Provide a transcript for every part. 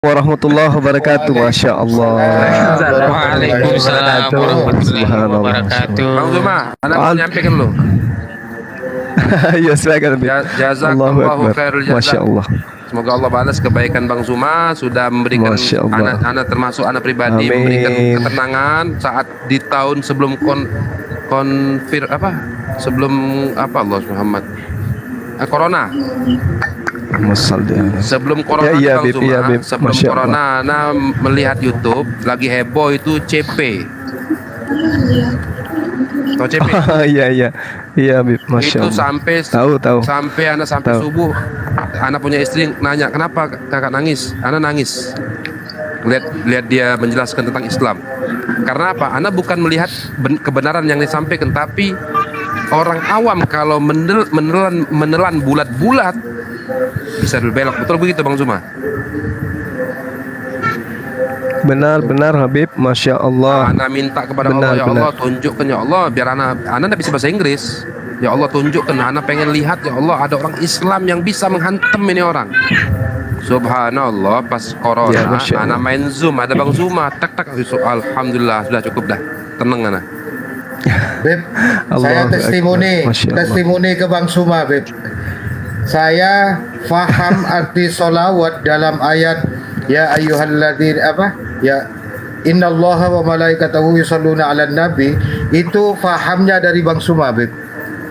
Warahmatullahi wabarakatuh. Masya Allah. Waalaikumsalam warahmatullahi Subhanallah. wabarakatuh. Bang Zuma, anak mau nyampaikan lo. Ya silakan. Jazakallahu khairul Masya jazak. Allah. Semoga Allah balas kebaikan Bang Zuma sudah memberikan Masya Allah. anak termasuk anak pribadi Amin. memberikan ketenangan saat di tahun sebelum sebelum Allah Muhammad corona. Sebelum corona Ya, Bang Bib, Zuma, ya, Bib. sebelum Masya corona Ana melihat YouTube lagi heboh itu CP. Tahu CP? Iya, Bib. Masya Itu Allah. sampai sampai anak sampai Tahu. subuh anak punya istri nanya kenapa kakak nangis, anak nangis lihat dia menjelaskan tentang Islam. Karena apa? Anak bukan melihat kebenaran yang disampaikan, tapi orang awam kalau menelan bulat-bulat bisa berbelok. Betul begitu Bang Zuma? Benar Habib. Masya Allah. Anak minta kepada Benar, Allah, ya benar. Allah tunjukkan ya Allah, biar anak bisa bahasa Inggris. Ya Allah tunjukkan, anak pengen lihat ya Allah ada orang Islam yang bisa menghantam ini orang. Subhanallah, pas corona Ya, Masya Allah. anak main Zoom, ada Bang Zuma, tak alhamdulillah sudah cukup dah, tenang anak. Beb, saya Allahu testimoni Akbar. Masya Allah. testimoni ke Bang Suma, Beb. Saya faham arti solawat dalam ayat ya ayyuhalladzina ya innallaha wa malaikatahu yusholluna 'alan nabi, itu fahamnya dari Bang Suma, Beb.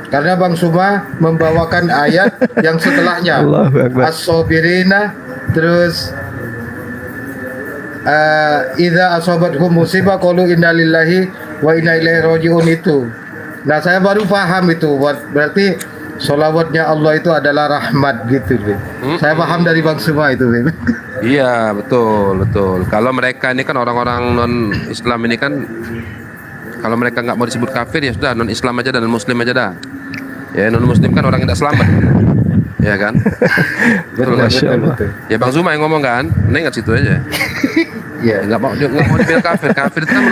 Karena Bang Suma membawakan ayat yang setelahnya. Allahu Akbar. As-sabirina, terus idza asabathum musibah qalu inna lillahi wa inna ilaihi raji'un itu. Nah, saya baru paham itu. Berarti sholawatnya Allah itu adalah rahmat gitu, Beb. Saya paham dari Bang Suma itu, Beb. Iya betul. Kalau mereka ini kan orang-orang non Islam ini kan, kalau mereka nggak mau disebut kafir ya sudah non Islam aja dan non Muslim aja dah. Ya non Muslim kan orang yang tidak selamat. Ya kan? Betul kan? Masya Allah. Ya Bang Zuma yang ngomong kan, ingat situ aja. Iya. Nggak mau dibilang kafir. Kafir itu kan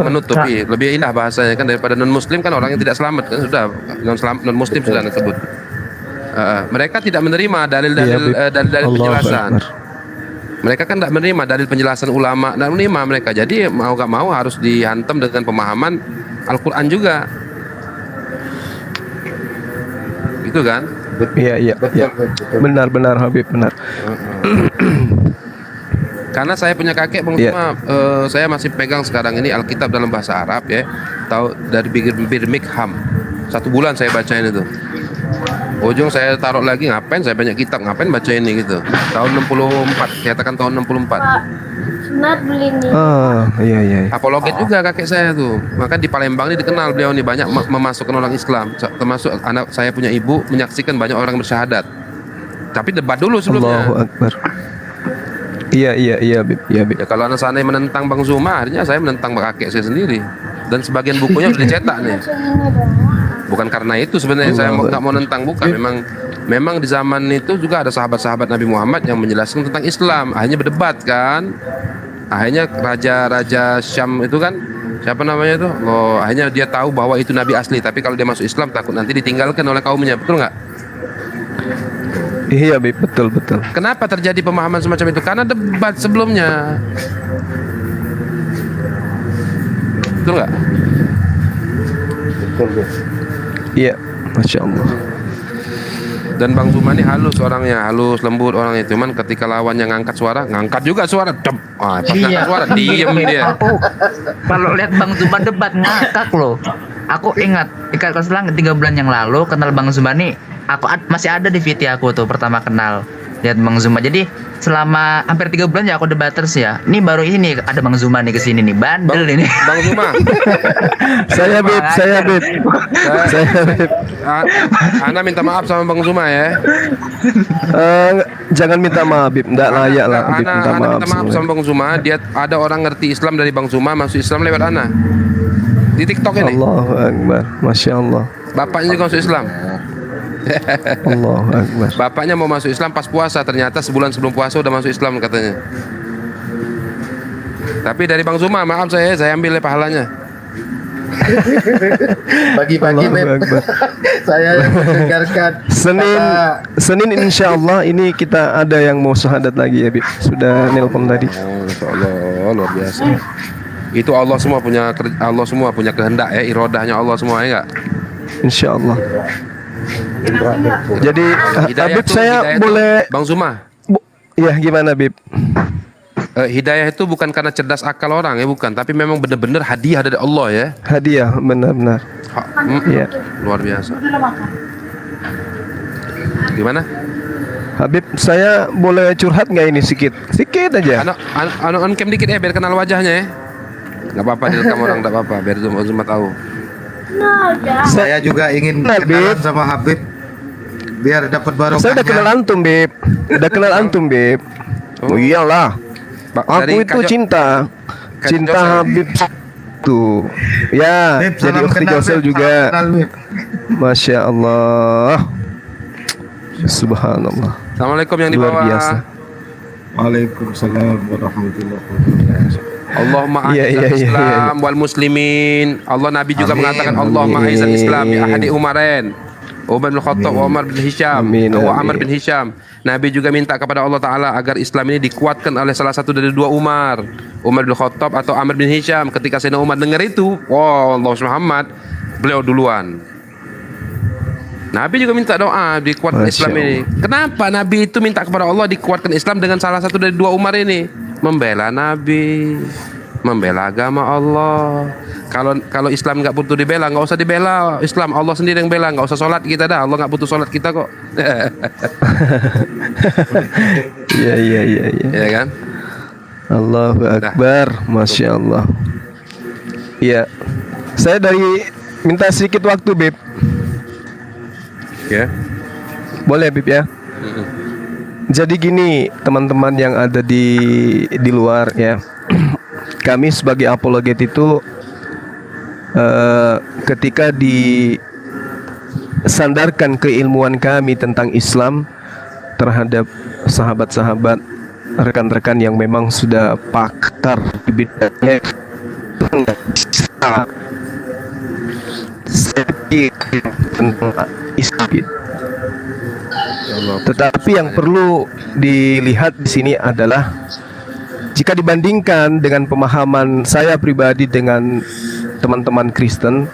menutupi. Lebih indah bahasanya kan daripada non Muslim kan orang yang tidak selamat kan sudah non Muslim sudah disebut. Mereka tidak menerima dalil-dalil Allahu penjelasan. Akbar. Mereka kan tidak menerima dalil penjelasan ulama, tidak menerima mereka. Jadi mau gak mau harus dihantam dengan pemahaman Al-Quran juga. Gitu kan? Iya. Benar Habib, benar. Karena saya punya kakek Bang Iya. Zuma, saya masih pegang sekarang ini Alkitab dalam bahasa Arab ya. Tahu dari Birmingham. 1 bulan saya bacain itu. Ujung saya taruh lagi, ngapain saya banyak kitab, ngapain baca ini gitu. Tahun 64, katakan tahun 64. Sunat beli nih. Iya. Apologet juga kakek saya tuh. Maka di Palembang ini dikenal beliau nih banyak memasukkan orang Islam. Termasuk anak saya punya ibu menyaksikan banyak orang bersyahadat. Tapi debat dulu sebelumnya. Allahu Akbar. Iya, Bib. Ya kalau anak sana menentang Bang Zuma, akhirnya saya menentang kakek saya sendiri. Dan sebagian bukunya sudah dicetak nih. Bukan karena itu sebenarnya saya nggak mau nentang, bukan. Memang di zaman itu juga ada sahabat-sahabat Nabi Muhammad yang menjelaskan tentang Islam. Akhirnya berdebat kan. Akhirnya raja Syam itu kan, siapa namanya itu? Akhirnya dia tahu bahwa itu Nabi asli. Tapi kalau dia masuk Islam takut nanti ditinggalkan oleh kaumnya. Betul nggak? Iya, Bib. Betul. Kenapa terjadi pemahaman semacam itu? Karena debat sebelumnya. Betul nggak? Betul, Beb. Iya. Masya Allah. Dan Bang Zuma ini halus orangnya, halus lembut orangnya. Cuman ketika lawannya ngangkat juga suara, pas ngangkat suara diem dia. Kalau lihat Bang Zuma debat ngakak loh. Aku ingat ikat selang 3 bulan yang lalu kenal Bang Zuma nih. Masih ada di VT aku tuh pertama kenal lihat Bang Zuma. Jadi selama hampir 3 bulan ya aku debaters ya. Ini baru ini ada Bang Zuma nih kesini nih, bandel ini. Bang Zuma, Saya Bib. Ana minta maaf sama Bang Zuma ya. Jangan minta maaf, Bib. Nggak layak lah, Bib. Ana minta maaf sama Bang Zuma. Dia ada orang ngerti Islam dari Bang Zuma, masuk Islam lewat Ana di TikTok ini. Allahu Akbar. Masya Allah. Bapaknya juga masuk Islam. Allahu Akbar. Bapaknya mau masuk Islam pas puasa, ternyata sebulan sebelum puasa udah masuk Islam katanya. Tapi dari Bang Zuma, maaf saya ambil pahalanya. Bagi-bagi Allahu Beb. Akbar. Saya yang mendengarkan Senin insya Allah ini kita ada yang mau syahadat lagi ya Bib. Sudah nelpon tadi. Oh, Masya Allah, luar biasa. Itu Allah semua punya kehendak ya, irodahnya Allah semua ya enggak? Insya Allah. Jadi Habib tuh- saya hidayah tuh, boleh Bang Zuma, ya gimana Bib? hidayah itu bukan karena cerdas akal orang ya, bukan, tapi memang benar-benar hadiah dari Allah ya. Hadiah benar-benar. Ya. Luar biasa. Gimana? Habib saya boleh curhat nggak ini sedikit? Sedikit aja. On cam dikit ya biar kenal wajahnya ya. Gak apa-apa direkam orang, gak apa-apa biar Zuma tahu. saya juga ingin Habib. kenalan sama Habib biar dapat barokahnya. Saya udah kenal antum Bib. Udah kenal antum Bib. Oh iyalah. Aku itu cinta Habib tuh. Ya, Beb, jadi salam Ukti kenal, Josel Beb. juga. Salam kenal, Beb. Masya Allah. Subhanallah. Assalamualaikum yang di Luar bawah. biasa. Waalaikumsalam warahmatullahi wabarakatuh. Allahumma Iya, iya, a'izzal iya, Islam wal muslimin. Allah Nabi juga Amin. mengatakan Allahumma Amin. a'izzal Islam bi ahadi Umarain. Umar bin Khattab wa Umar bin Hisham Amin, wa amin. Amr bin Hisham. Nabi juga minta kepada Allah Ta'ala agar Islam ini dikuatkan oleh salah satu dari dua Umar bin Khattab atau Amr bin Hisham. Ketika Sayyidina Umar dengar itu, wow, Allah Muhammad, beliau duluan. Nabi juga minta doa dikuatkan Masya Islam ini. Kenapa Nabi itu minta kepada Allah dikuatkan Islam dengan salah satu dari dua Umar ini? Membela Nabi, membela agama Allah. Kalau Islam nggak butuh dibela, nggak usah dibela Islam. Allah sendiri yang bela, nggak usah sholat kita dah. Allah nggak butuh sholat kita kok. Iya iya iya iya. Ya kan? Allahu Akbar. Masya Allah. Iya. Saya minta sedikit waktu Bib. Ya. Boleh Bib ya? Jadi gini teman-teman yang ada di luar ya. Kami sebagai apologet itu ketika disandarkan keilmuan kami tentang Islam terhadap sahabat-sahabat, rekan-rekan yang memang sudah pakar di bidangnya, tentang Islam. Tetapi yang perlu dilihat di sini adalah jika dibandingkan dengan pemahaman saya pribadi dengan teman-teman Kristen,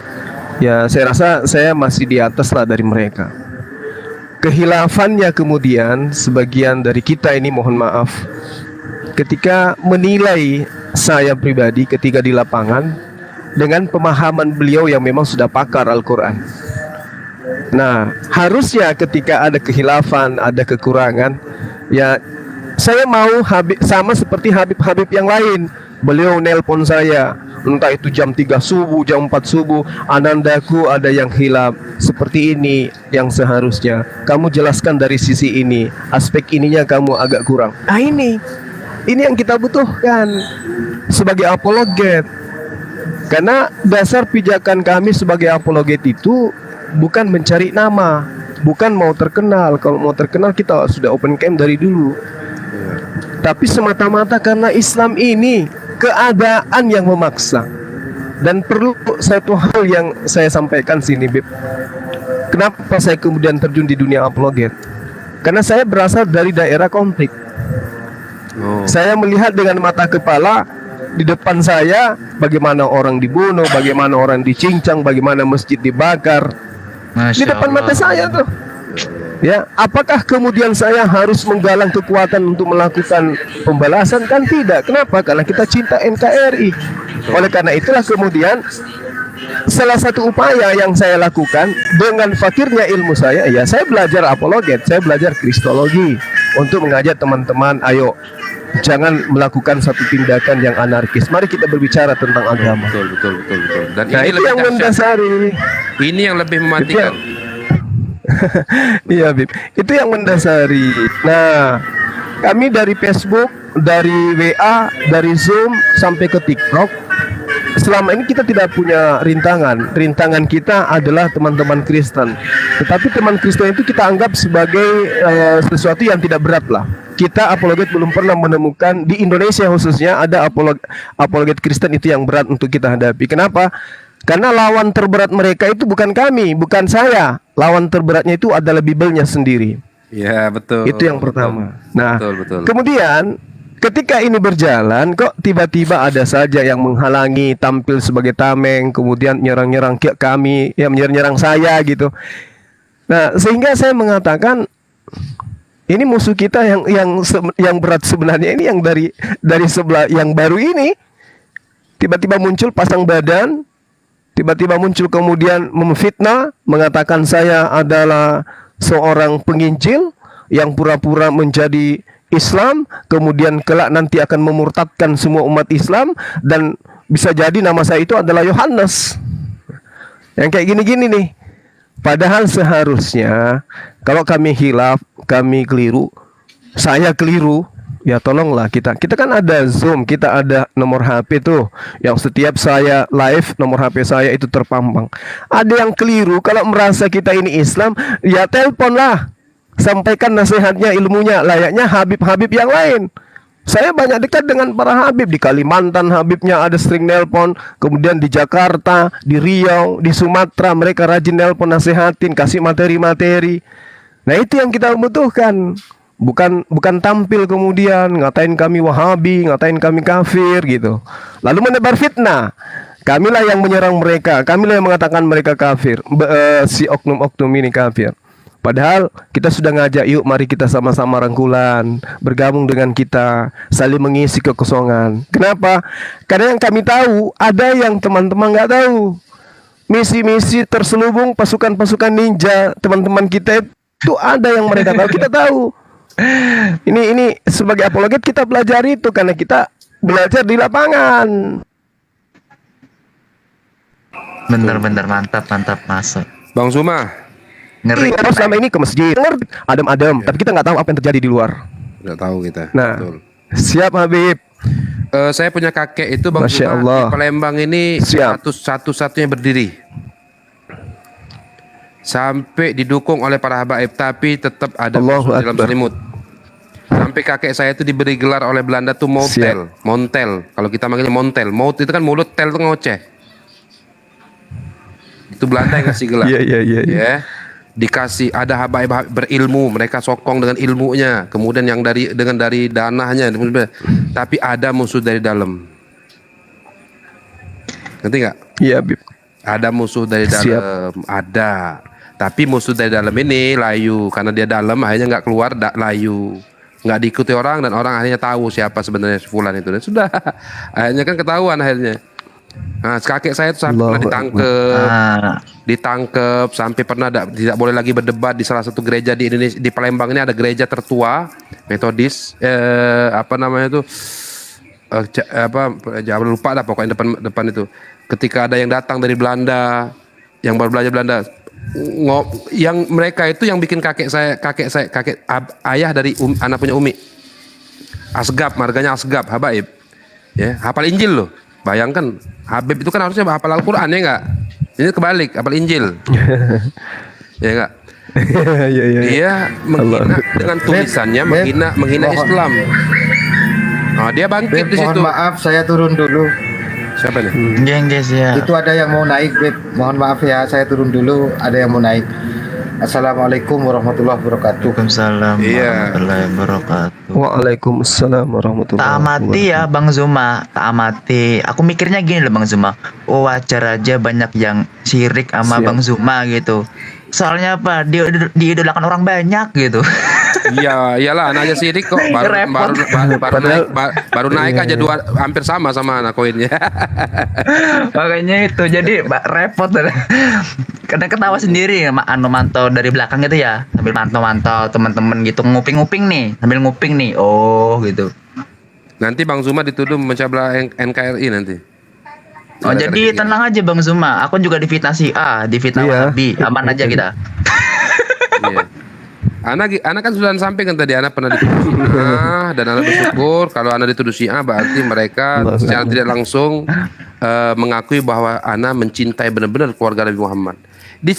ya saya rasa saya masih di atas lah dari mereka. Kehilafannya kemudian sebagian dari kita ini mohon maaf ketika menilai saya pribadi ketika di lapangan dengan pemahaman beliau yang memang sudah pakar Al-Quran. Nah, harusnya ketika ada kehilafan, ada kekurangan, ya saya mau sama seperti Habib-Habib yang lain. Beliau nelpon saya, entah itu jam 3 subuh, jam 4 subuh, anandaku ada yang hilaf seperti ini yang seharusnya kamu jelaskan dari sisi ini, aspek ininya kamu agak kurang. Ah ini yang kita butuhkan sebagai apologet. Karena dasar pijakan kami sebagai apologet itu bukan mencari nama, bukan mau terkenal. Kalau mau terkenal kita sudah open camp dari dulu. Tapi semata-mata karena Islam ini keadaan yang memaksa. Dan perlu satu hal yang saya sampaikan sini, Bib. Kenapa saya kemudian terjun di dunia apologet? Karena saya berasal dari daerah konflik. Saya melihat dengan mata kepala di depan saya bagaimana orang dibunuh, bagaimana orang dicincang, bagaimana masjid dibakar. Di depan mata saya tuh. Ya, apakah kemudian saya harus menggalang kekuatan untuk melakukan pembalasan? Kan tidak. Kenapa? Karena kita cinta NKRI. Oleh karena itulah kemudian salah satu upaya yang saya lakukan dengan fakirnya ilmu saya, ya saya belajar apologet, saya belajar kristologi untuk mengajak teman-teman, ayo jangan melakukan satu tindakan yang anarkis. Mari kita berbicara tentang agama. Betul. Dan Nah, ini itu lebih yang dahsyat. mendasari. Ini yang lebih mematikan. Iya, Bib. Itu yang mendasari. Nah, kami dari Facebook, dari WA, dari Zoom sampai ke TikTok, selama ini kita tidak punya rintangan. Rintangan kita adalah teman-teman Kristen. Tetapi teman Kristen itu kita anggap sebagai sesuatu yang tidak berat lah. Kita apologet belum pernah menemukan di Indonesia khususnya ada apologet Kristen itu yang berat untuk kita hadapi. Kenapa? Karena lawan terberat mereka itu bukan kami, bukan saya. Lawan terberatnya itu adalah Bibelnya sendiri. Ya, betul. Itu yang pertama. Nah, betul. kemudian ketika ini berjalan, kok tiba-tiba ada saja yang menghalangi tampil sebagai tameng, kemudian nyerang-nyerang ke kami, ya menyerang saya gitu. Nah, sehingga saya mengatakan ini musuh kita yang berat sebenarnya ini yang dari sebelah yang baru ini tiba-tiba muncul pasang badan, tiba-tiba muncul kemudian memfitnah, mengatakan saya adalah seorang penginjil yang pura-pura menjadi Islam, kemudian kelak nanti akan memurtadkan semua umat Islam, dan bisa jadi nama saya itu adalah Yohanes. Yang kayak gini-gini nih. Padahal seharusnya kalau kami hilaf, kami keliru, saya keliru, ya tolonglah kita kan ada Zoom, kita ada nomor HP tuh yang setiap saya live nomor HP saya itu terpampang. Ada yang keliru, kalau merasa kita ini Islam, ya teleponlah, sampaikan nasihatnya, ilmunya, layaknya Habib-Habib yang lain. Saya banyak dekat dengan para Habib. Di Kalimantan Habibnya ada sering nelpon, kemudian di Jakarta, di Riau, di Sumatera mereka rajin nelpon, nasihatin, kasih materi-materi. Nah itu yang kita butuhkan. Bukan tampil kemudian ngatain kami Wahabi, ngatain kami kafir gitu. Lalu menebar fitnah. Kamilah yang menyerang mereka, kamilah yang mengatakan mereka kafir. Si oknum-oknum ini kafir. Padahal kita sudah ngajak, yuk mari kita sama-sama rangkulan, bergabung dengan kita, saling mengisi kekosongan. Kenapa? Karena yang kami tahu, ada yang teman-teman nggak tahu. Misi-misi terselubung pasukan-pasukan ninja teman-teman kita itu ada yang mereka tahu, kita tahu. Ini sebagai apologet kita pelajari itu karena kita belajar di lapangan. Bener-bener mantap masuk. Bang Zuma, Ngeri. Iya, selama ini ke masjid, adem-adem, tapi kita nggak tahu apa yang terjadi di luar. nggak tahu kita. Nah, Betul. siap Habib. Saya punya kakek itu Bang Masya Zuma Allah. di Palembang ini Siap. satu-satunya berdiri. Sampai didukung oleh para habaib, tapi tetap ada Allahu musuh dalam Akbar. selimut. Sampai kakek saya itu diberi gelar oleh Belanda tuh Montel. Montel. Kalau kita manggilnya Montel. Maut itu kan mulut, tel itu ngoceh. Itu Belanda yang kasih gelar. Iya. Ya. Dikasih ada habaib berilmu, mereka sokong dengan ilmunya, kemudian yang dari dananya, tapi ada musuh dari dalam. Ngerti nggak? Iya Habib. Ada musuh dari dalam, ada. Tapi musuh dari dalam ini layu, karena dia dalam akhirnya nggak keluar, layu, nggak diikuti orang, dan orang akhirnya tahu siapa sebenarnya fulan itu, dan sudah akhirnya kan ketahuan akhirnya. Nah, kakek saya itu sampai pernah ditangkep, sampai pernah tidak boleh lagi berdebat di salah satu gereja di Indonesia, di Palembang ini ada gereja tertua Metodis, apa namanya itu, jangan lupa dah pokoknya depan itu. Ketika ada yang datang dari Belanda, yang baru belajar Belanda, yang mereka itu yang bikin kakek ayah dari anak punya Umi, Asgab, marganya Asgab, habaib, ya, hafal Injil loh. Bayangkan, Habib itu kan harusnya hafal Al-Quran, ya enggak? Ini kebalik, hafal Injil. Ya enggak? Iya. Dia menghina dengan tulisannya, menghina Islam. Nah, dia bangkit Beb, di situ. mohon maaf saya turun dulu. Siapa nih? Guys ya. Itu ada yang mau naik, Beb. Mohon maaf ya, saya turun dulu. Ada yang mau naik. Assalamualaikum warahmatullahi wabarakatuh. Waalaikumsalam Iya. warahmatullahi wabarakatuh. Waalaikumsalam warahmatullahi Tak amati ya Bang Zuma, tak amati. Aku mikirnya gini loh Bang Zuma. Oh, wajar aja banyak yang sirik sama Siap. Bang Zuma gitu. Soalnya apa? Dia diidolakan orang banyak gitu. Iya, iyalah anaknya sidik kok, Repot. baru naik aja hampir sama anak koinnya. Makanya itu jadi repot. Karena ketawa sendiri mantau dari belakang gitu ya, sambil mantau teman-teman gitu, nguping nih. Oh gitu. Nanti Bang Zuma dituduh mencabla NKRI nanti. Oh, jadi tenang aja Bang Zuma, aku juga difitnah difitnah Iya. Wahabi, aman aja kita. Iya. Anak kan sudah sampaikan tadi, anak pernah dituduh Syiah, dan anak bersyukur kalau anak dituduh Syiah berarti mereka secara tidak langsung mengakui bahwa anak mencintai benar-benar keluarga Nabi Muhammad. Di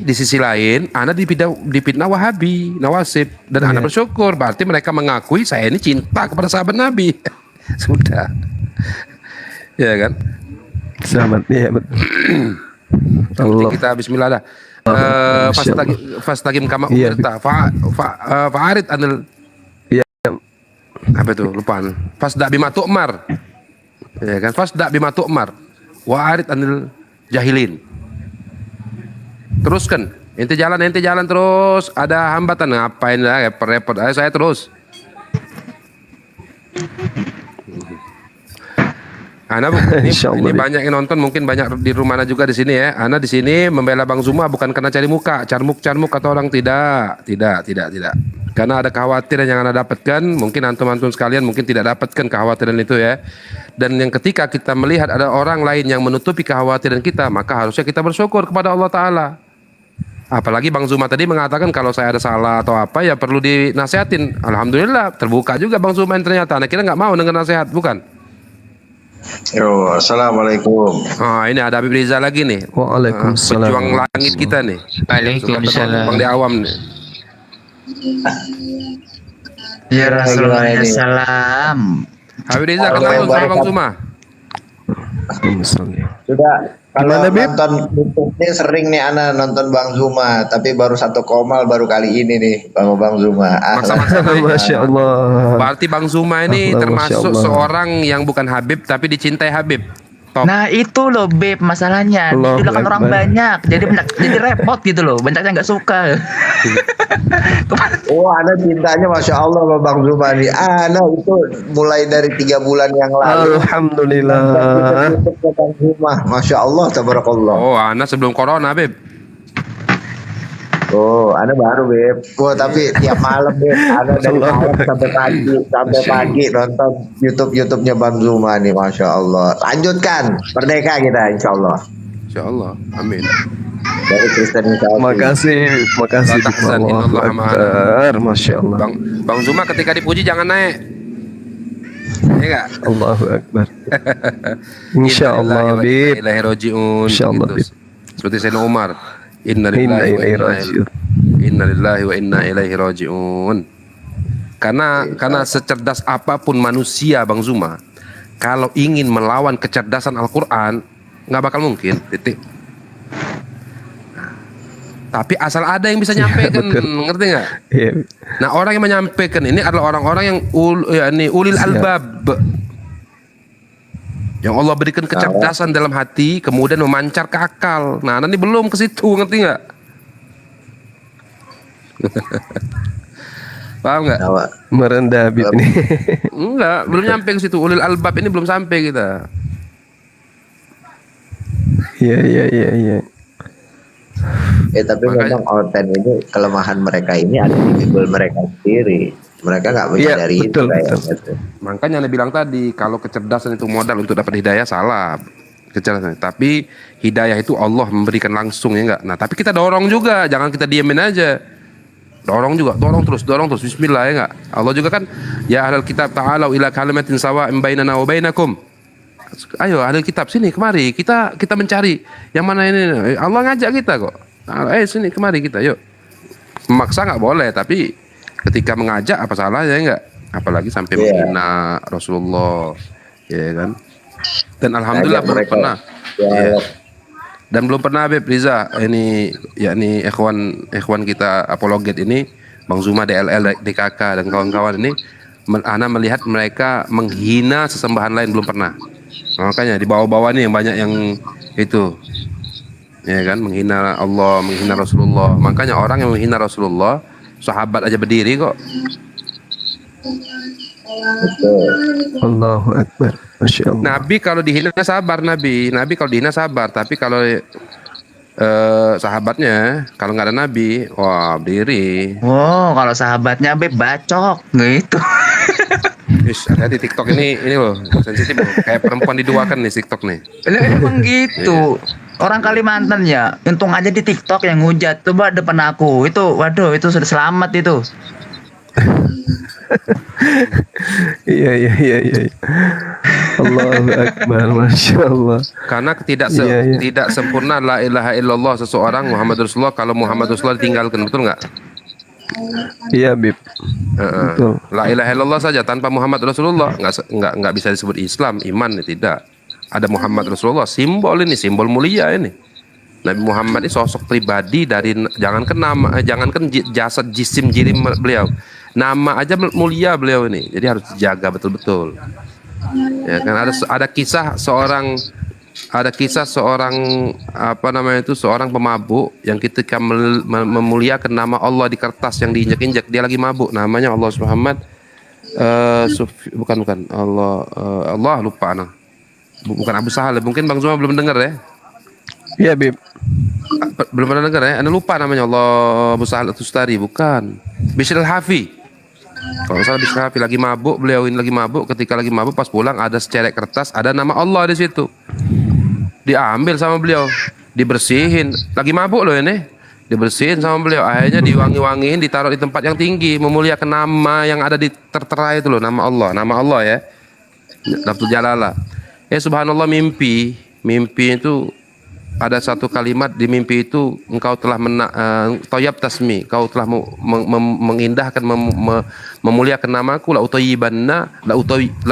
sisi lain, anak dipitnah Wahabi, Nawasib, dan anak bersyukur berarti mereka mengakui saya ini cinta kepada sahabat Nabi. Sudah, ya kan? Selamat. Iya betul. Allah. Kita bismillah dah. Masya Allah. Fastagim kama Iya. umirta. Fa'arid anil. Iya. Apa itu? Lupaan. Fasda bima tu'mar. Ya kan? Fasda bima tu'mar. Wa'arid anil jahilin. Teruskan. Ente jalan terus. Ada hambatan. Ngapain lah? Repot-repot. Ayo saya terus. Ana ini, Insyaallah, ini Bib. banyak yang nonton, mungkin banyak di rumah Ana juga di sini ya. Ana di sini membela Bang Zuma bukan karena cari muka, carmuk atau orang tidak. Karena ada kekhawatiran yang Ana dapatkan, mungkin antum-antum sekalian mungkin tidak dapatkan kekhawatiran itu ya. Dan yang ketika kita melihat ada orang lain yang menutupi kekhawatiran kita, maka harusnya kita bersyukur kepada Allah Ta'ala. Apalagi Bang Zuma tadi mengatakan kalau saya ada salah atau apa ya perlu dinasihatin. Alhamdulillah terbuka juga Bang Zuma ternyata. Anak kita nggak mau dengar nasihat, bukan? Yo, assalamualaikum. Ini ada Habib Riza lagi nih. Waalaikumsalam. Pejuang langit kita nih. Waalaikumsalam. Bang di awam nih. Ya Rasulullah Gimana ya ini? salam. Habib Riza kenal lu sama Bang Zuma? Misalnya. Sudah kalau Gimana, Bib? nonton YouTube ini sering nih Ana nonton Bang Zuma, tapi baru satu komal baru kali ini nih Bang Zuma. Maksa-maksa nih. Masya Allah. Berarti Bang Zuma ini Allah, termasuk Masya Allah. seorang yang bukan Habib tapi dicintai Habib. Top. Nah itu loh Beb masalahnya. Allahu Di belakang orang Akbar. banyak, jadi repot gitu loh. Banyaknya nggak suka. Oh, Ana cintanya Masya Allah sama Bang Zuma nih. Ana itu mulai dari 3 bulan yang lalu. Alhamdulillah. YouTube Bang Zuma, Masya Allah, tabarakallah. Oh, Ana sebelum corona, Beb. Oh, Ana baru Beb. Oh, tapi tiap malam Beb. Ana dari malam sampai pagi nonton YouTube-nya Bang Zuma nih, Masya Allah. Lanjutkan, merdeka kita, Insya Allah. Insya Allah, amin. Dari Kristenisasi. Makasih La tahzan, Allah innallaha ma'ana. Akbar. Masya Allah. Bang Zuma ketika dipuji jangan naik. Iya enggak? Allahu Akbar. Insya Allah, Bib. Ilahi roji'un. Insya Allah, Gitu. Seperti Sayyidina Umar. Inna Inna lillahi wa ilaihi inna raji'un. Inna lillahi wa inna ilaihi raji'un. Karena secerdas apapun manusia Bang Zuma, kalau ingin melawan kecerdasan Al-Qur'an nggak bakal mungkin, titik. Tapi asal ada yang bisa nyampaikan, betul. ngerti nggak? Iya. Nah, orang yang menyampaikan ini adalah orang-orang yang ulil Siap. albab. Yang Allah berikan kecerdasan dalam hati, kemudian memancar ke akal. Nah, nanti belum ke situ, ngerti nggak? Paham nggak? Nah, Pak. Merendah Bib ini. Enggak, belum nyampe ke situ. Ulil albab ini belum sampai kita. Iya. Tapi Makanya- memang konten ini kelemahan mereka ini ada di Bible mereka sendiri. Mereka nggak menyadari Iya, betul, itu kayak betul. gitu. Makanya Anda bilang tadi, kalau kecerdasan itu modal untuk dapat hidayah, salah. Kecerdasan. Tapi hidayah itu Allah memberikan langsung, ya enggak? Nah, tapi kita dorong juga, jangan kita diemin aja. Dorong terus. Bismillah, ya enggak? Allah juga kan, ya ahlul kitab ta'alau ila kalimatin sawa'in bainana wa bainakum. Ayo ahlul kitab sini kemari, kita mencari yang mana ini. Allah ngajak kita kok. Sini kemari kita, yuk. Memaksa nggak boleh, tapi ketika mengajak apa salahnya, enggak? Apalagi sampai Iya. menghina Rasulullah, ya kan? Dan alhamdulillah Ngajak belum mereka. pernah. Ya, Iya. Dan belum pernah Habib Riza ini yakni ikhwan kita apologet ini Bang Zuma DLL DKK dan kawan-kawan ini ana melihat mereka menghina sesembahan lain belum pernah. Nah, makanya di bawah-bawah ini yang banyak yang itu ya kan menghina Allah, menghina Rasulullah. Makanya orang yang menghina Rasulullah, sahabat aja berdiri kok. betul. Allahu Akbar. Masya Allah. Nabi kalau dihina sabar, Nabi kalau dihina sabar, tapi kalau sahabatnya kalau nggak ada Nabi, wah berdiri. Oh kalau sahabatnya Beb bacok gitu. Ish, hati TikTok ini loh sensitif loh. Kayak perempuan diduakan nih TikTok nih. Lah, emang gitu. Orang Kalimantan ya, untung aja di TikTok yang ngujat. Coba depan aku, itu, waduh, itu sudah selamat itu. Iya. Allahu Akbar. Masya Allah. Karena Iya. tidak sempurna la ilaha illallah seseorang Muhammad Rasulullah kalau Muhammad Rasulullah ditinggalkan, betul nggak? Iya Bib. Betul. La ilaha illallah saja tanpa Muhammad Rasulullah nggak bisa disebut Islam, iman, tidak. ada Muhammad Rasulullah, simbol ini, simbol mulia ini. Nabi Muhammad ini sosok pribadi dari jangankan nama, jangankan jasad jisim jirim beliau, nama aja mulia beliau ini. Jadi harus dijaga betul-betul. Ya kan ada kisah seorang apa namanya itu, seorang pemabuk yang ketika memuliakan nama Allah di kertas yang diinjak-injak, dia lagi mabuk, namanya Allah Muhammad bukan Allah lupa nah. Bukan Abu Sahal, mungkin Bang Zuma belum dengar ya. Iya, Bib. Belum pernah dengar ya? Anda lupa namanya Allah Abu Sahal Tustari, bukan. Bishr al-Hafi. Kalau salah Bishr al-Hafi lagi mabuk, beliau ini lagi mabuk, ketika lagi mabuk pas pulang ada secerek kertas, ada nama Allah di situ. Diambil sama beliau, dibersihin. Lagi mabuk loh ini. Dibersihin sama beliau, akhirnya diwangi-wangiin, ditaruh di tempat yang tinggi, memuliakan nama yang ada di tertera itu loh, nama Allah ya. Lafzul Jalalah. Subhanallah, mimpi itu ada satu kalimat di mimpi itu, engkau telah toyab tasmi, kau telah mengindahkan, memuliakan namaku, la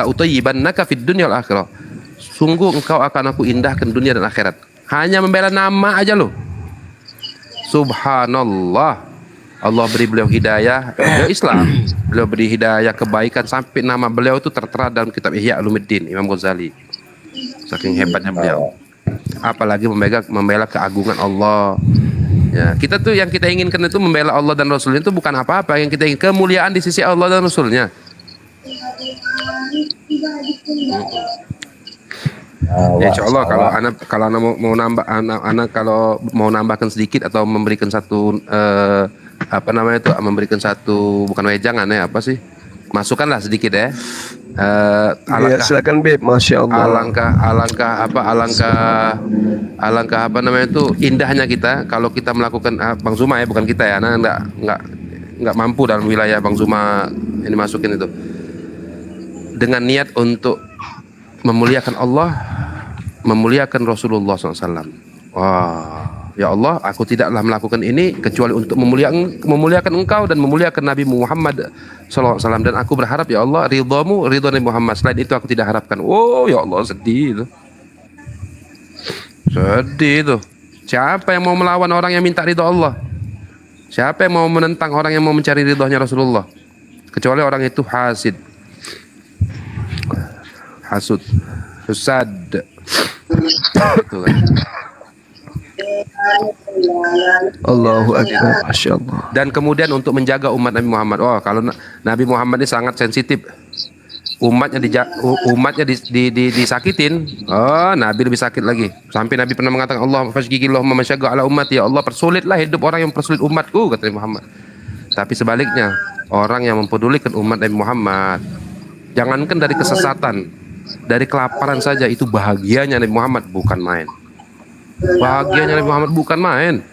utayyibannaka fid dunya wal akhirah. Sungguh engkau akan aku indahkan dunia dan akhirat. Hanya membela nama aja loh. Subhanallah. Allah beri beliau hidayah, beliau Islam, beliau beri hidayah kebaikan sampai nama beliau itu tertera dalam kitab Ihya Ulumuddin Imam Ghazali. Saking hebatnya beliau. Apalagi membela keagungan Allah. Ya, kita tuh yang kita inginkan itu membela Allah dan Rasulnya itu bukan apa-apa. Yang kita ingin kemuliaan di sisi Allah dan Rasulnya. Ya, insya Allah kalau anak mau nambah, kalau mau nambahkan sedikit atau memberikan satu apa namanya itu, memberikan satu bukan wejangan ya, apa sih, masukkanlah sedikit ya. Ya, silakan Bib, masya Allah. Alangkah apa namanya itu indahnya kita kalau kita melakukan Bang Zuma ya, bukan kita ya, anak nggak mampu dalam wilayah Bang Zuma ini masukin itu dengan niat untuk memuliakan Allah, memuliakan Rasulullah SAW. Wah, ya Allah, aku tidaklah melakukan ini kecuali untuk memuliakan Engkau dan memuliakan Nabi Muhammad SAW. Dan aku berharap ya Allah ridhamu, ridha Nabi Muhammad. Selain itu aku tidak harapkan. Oh ya Allah, sedih itu. Sedih itu. Siapa yang mau melawan orang yang minta ridha Allah? Siapa yang mau menentang orang yang mau mencari ridhonya Rasulullah? Kecuali orang itu hasud, husad. Itu kan. Allahu Akbar, masya Allah. Dan kemudian untuk menjaga umat Nabi Muhammad. Oh, kalau Nabi Muhammad ini sangat sensitif. Umatnya disakitin. Oh, Nabi lebih sakit lagi. Sampai Nabi pernah mengatakan, Allah fashgigillahumma masyagga ala umat, ya Allah persulitlah hidup orang yang persulit umatku, kata Nabi Muhammad. Tapi sebaliknya, orang yang mempedulikan umat Nabi Muhammad, jangankan dari kesesatan, dari kelaparan saja itu bahagianya Nabi Muhammad bukan main. Bahagianya Nabi Muhammad bukan main.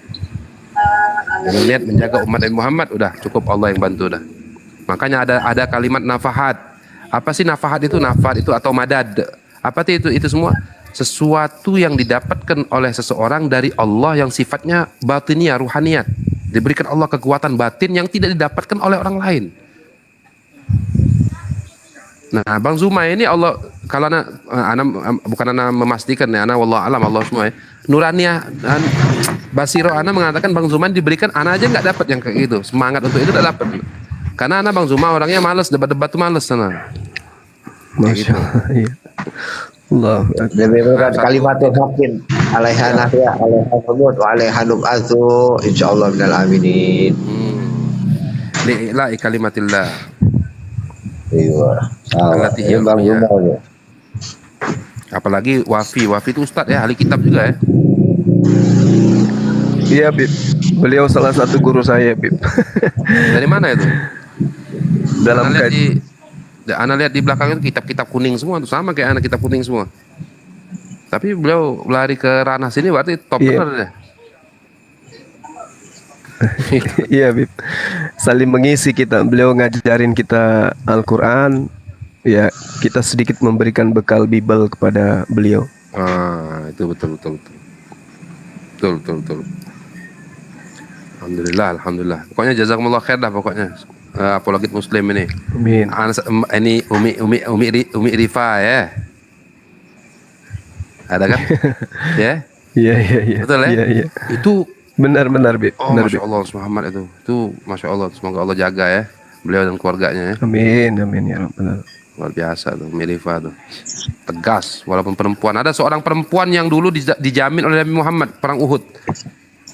Dengan niat menjaga umat Nabi Muhammad, udah cukup Allah yang bantu dah. Makanya ada kalimat nafahat. Apa sih nafahat itu? Nafahat itu atau madad. Apa sih itu semua? Sesuatu yang didapatkan oleh seseorang dari Allah yang sifatnya batiniyah, ruhaniyat. Diberikan Allah kekuatan batin yang tidak didapatkan oleh orang lain. Nah, Bang Zuma ini Allah, kalau bukan anak memastikan ya, anak wallah alam Allah semua ya. Nuraniyah dan Basiro anak mengatakan Bang Zuma diberikan, anak aja nggak dapat yang kayak gitu. Semangat untuk itu nggak dapat. Karena anak Bang Zuma orangnya malas, debat-debat tuh malas sana. Masya Allah. Iya. Allah. Demikian kalimatul haqqin alaiha nahya alaiha nubut wa alaiha nub'atsu insyaallah minal aminin. Li'ila'i kalimatillah. Iya. Ini Bang Zuma ya. Apalagi Wafi itu ustadz ya, ahli kitab juga ya. Iya, Bib. Beliau salah satu guru saya, Bib. Dari mana itu? Dalam Ana lihat di belakang itu kitab-kitab kuning semua tuh, sama kayak anak kitab kuning semua. Tapi beliau lari ke ranah sini berarti top benar deh. Iya, Bib. Saling mengisi kita. Beliau ngajarin kita Al-Quran. Ya, kita sedikit memberikan bekal Bible kepada beliau. Ah, itu betul. Alhamdulillah. Pokoknya jazakumullah khair dah pokoknya. Apologit Muslim ini. Amin. Ini Umi Rifa ya. Ada kan? Ya, Iya, iya, iya. betul ya? Iya, iya. Itu Benar, Bib. oh Benar, masya Bib. Allah Ustaz Muhammad itu masya Allah. Semoga Allah jaga ya beliau dan keluarganya ya. Amin, amin ya rabbal. Luar biasa tuh, Milifa tuh. Tegas, walaupun perempuan. Ada seorang perempuan yang dulu dijamin oleh Nabi Muhammad perang Uhud.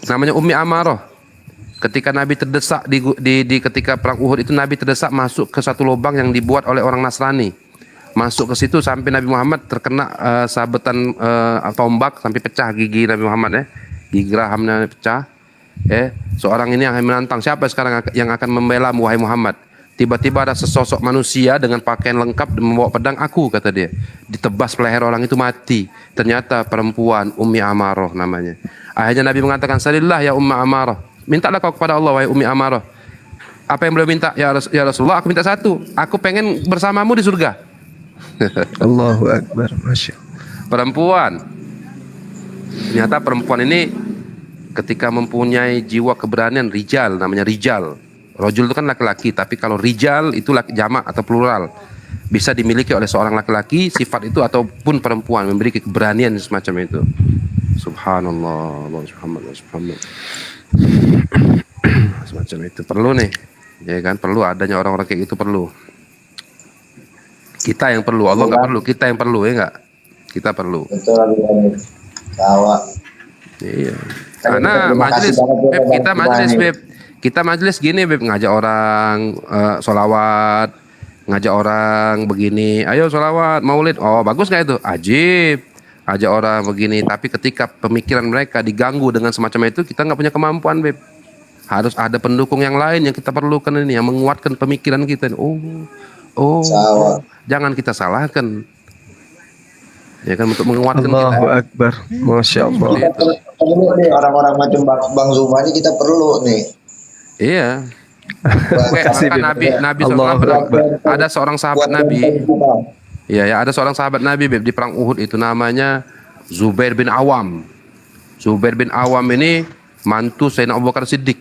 Namanya Ummi Amarah. Ketika Nabi terdesak ketika perang Uhud itu, Nabi terdesak masuk ke satu lubang yang dibuat oleh orang Nasrani. Masuk ke situ sampai Nabi Muhammad terkena sabetan tombak sampai pecah gigi Nabi Muhammad ya. Gigi rahamnya pecah. Seorang ini yang menantang, siapa sekarang yang akan membelamu wahai Muhammad? Tiba-tiba ada sesosok manusia dengan pakaian lengkap dan membawa pedang, aku kata dia. Ditebas leher orang itu mati. Ternyata perempuan, Ummi Amarah namanya. Akhirnya Nabi mengatakan, salillah ya Ummi Amarah. Mintalah kau kepada Allah wahai Ummi Amarah. Apa yang beliau minta? Ya Rasulullah, aku minta satu. Aku pengen bersamamu di surga. Allahu Akbar, Masya Allah. Perempuan. Ternyata perempuan ini ketika mempunyai jiwa keberanian, rijal, namanya rijal. Rojul itu kan laki-laki, tapi kalau rijal itu jamak atau plural. Bisa dimiliki oleh seorang laki-laki, sifat itu ataupun perempuan, memiliki keberanian semacam itu. Subhanallah, Allah Subhanallah. Semacam itu perlu nih. Ya kan, perlu adanya orang-orang kayak gitu, perlu. Kita yang perlu, Allah nggak perlu, kita yang perlu, ya nggak? Kita perlu. Betul lagi. Tawa. Iya. Karena majelis, Beb, kita majelis gini, Beb, ngajak orang sholawat, ngajak orang begini, ayo sholawat, maulid, oh bagus nggak itu? Ajib. Ajak orang begini, tapi ketika pemikiran mereka diganggu dengan semacam itu, kita nggak punya kemampuan, Beb. Harus ada pendukung yang lain yang kita perlukan ini, yang menguatkan pemikiran kita. Jangan kita salahkan. Ya kan, untuk menguatkan Allahu kita. Akbar, Masya Allah. Perlu nih orang-orang macam Bang Zuma ini, kita perlu nih. Iya. Makasih, Kan Beb. Nabi Allahu SAW Akbar. ada seorang sahabat Nabi. Iya, ya, ada seorang sahabat Nabi, Beb, di perang Uhud itu namanya Zubair bin Awam. Zubair bin Awam ini mantu Sayyidina Abu Bakar Siddiq.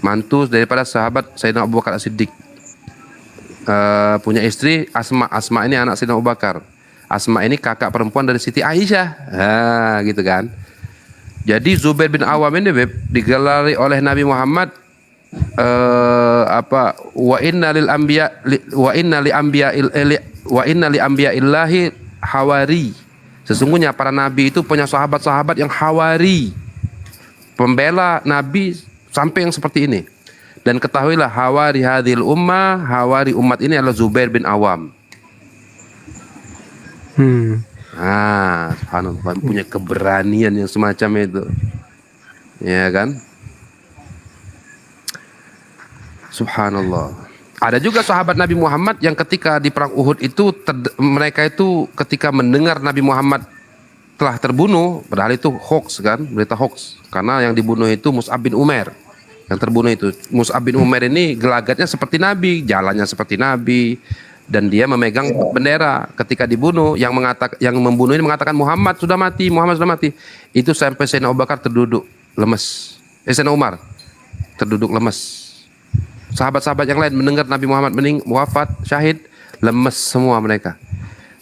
Mantu daripada sahabat Sayyidina Abu Bakar Siddiq. Punya istri Asma. Asma ini anak Sayyidina Abu Bakar. Asma ini kakak perempuan dari Siti Aisyah. Gitu kan. Jadi Zubair bin Awam ini, Beb, digelari oleh Nabi Muhammad wa inna li anbiya illahi hawari. Sesungguhnya para nabi itu punya sahabat-sahabat yang hawari, pembela nabi sampai yang seperti ini. Dan ketahuilah hawari hadhil ummah, hawari umat ini adalah Zubair bin Awam. Subhanallah, punya keberanian yang semacam itu. Ya kan? Subhanallah. Ada juga sahabat Nabi Muhammad yang ketika di perang Uhud itu mereka itu ketika mendengar Nabi Muhammad telah terbunuh, padahal itu hoax kan, berita hoax. Karena yang dibunuh itu Mus'ab bin Umair. Yang terbunuh itu Mus'ab bin Umair ini gelagatnya seperti Nabi, jalannya seperti Nabi, dan dia memegang bendera. Ketika dibunuh, yang membunuh ini mengatakan Muhammad sudah mati, Muhammad sudah mati. Itu sampai Sayyidina Abu Bakar terduduk lemes. Sayyidina Umar terduduk lemes. Sahabat-sahabat yang lain mendengar Nabi Muhammad wafat, syahid, lemes semua mereka.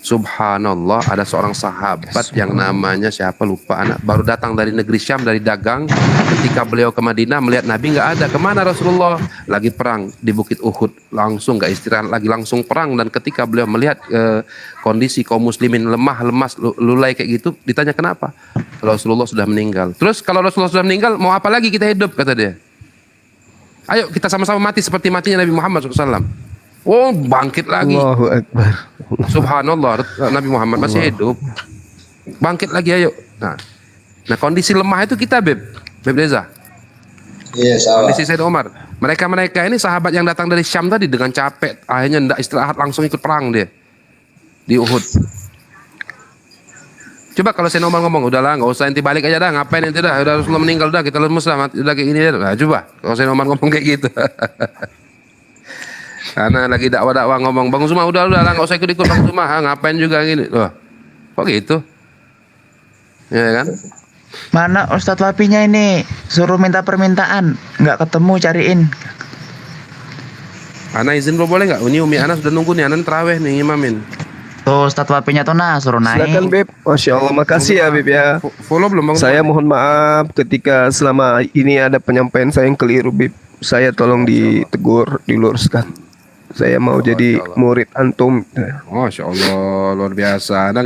Subhanallah, ada seorang sahabat yang namanya siapa lupa anak, baru datang dari negeri Syam, dari dagang. Ketika beliau ke Madinah melihat Nabi nggak ada, kemana Rasulullah? Lagi perang di Bukit Uhud, langsung nggak istirahat lagi, langsung perang. Dan ketika beliau melihat kondisi kaum muslimin lemah, lemas, lulai kayak gitu, ditanya kenapa? Rasulullah sudah meninggal. Terus kalau Rasulullah sudah meninggal, mau apa lagi kita hidup, kata dia. Ayo kita sama-sama mati seperti matinya Nabi Muhammad SAW. Oh, bangkit lagi. Allahu Akbar. Subhanallah, Nabi Muhammad masih hidup. Bangkit lagi, ayo. Nah kondisi lemah itu kita, Beb Reza. Iya, salah. Kondisi Sayyid Umar. Mereka ini sahabat yang datang dari Syam tadi dengan capek, akhirnya tidak istirahat, langsung ikut perang dia di Uhud. Coba kalau Sayyid Umar ngomong, udahlah, nggak usah inti balik aja dah, ngapain inti dah, udah Rasulullah meninggal, udah kita lemes lah, udah kayak gini. Nah, coba kalau Sayyid Umar ngomong kayak gitu. Karena lagi dakwah-dakwah ngomong, Bang Zuma udah lah, nggak usah ikut-ikut Bang Zuma, ngapain juga gini. Loh, kok gitu? Ya kan? Mana Ustadz Wapinya ini? Suruh minta permintaan, nggak ketemu, cariin. Ana izin bro, boleh nggak? Ini Umi Ana sudah nunggu nih, Ana terawih nih ngimamin. Tuh Ustadz Wapinya tuh nah suruh Silakan naik. Beb. Masya Allah, makasih ya Beb ya. Follow belum Bang? Saya mohon maaf ketika selama ini ada penyampaian saya yang keliru Beb. Saya tolong ditegur, diluruskan. Saya mau jadi murid antum. Masya Allah, luar biasa. Anda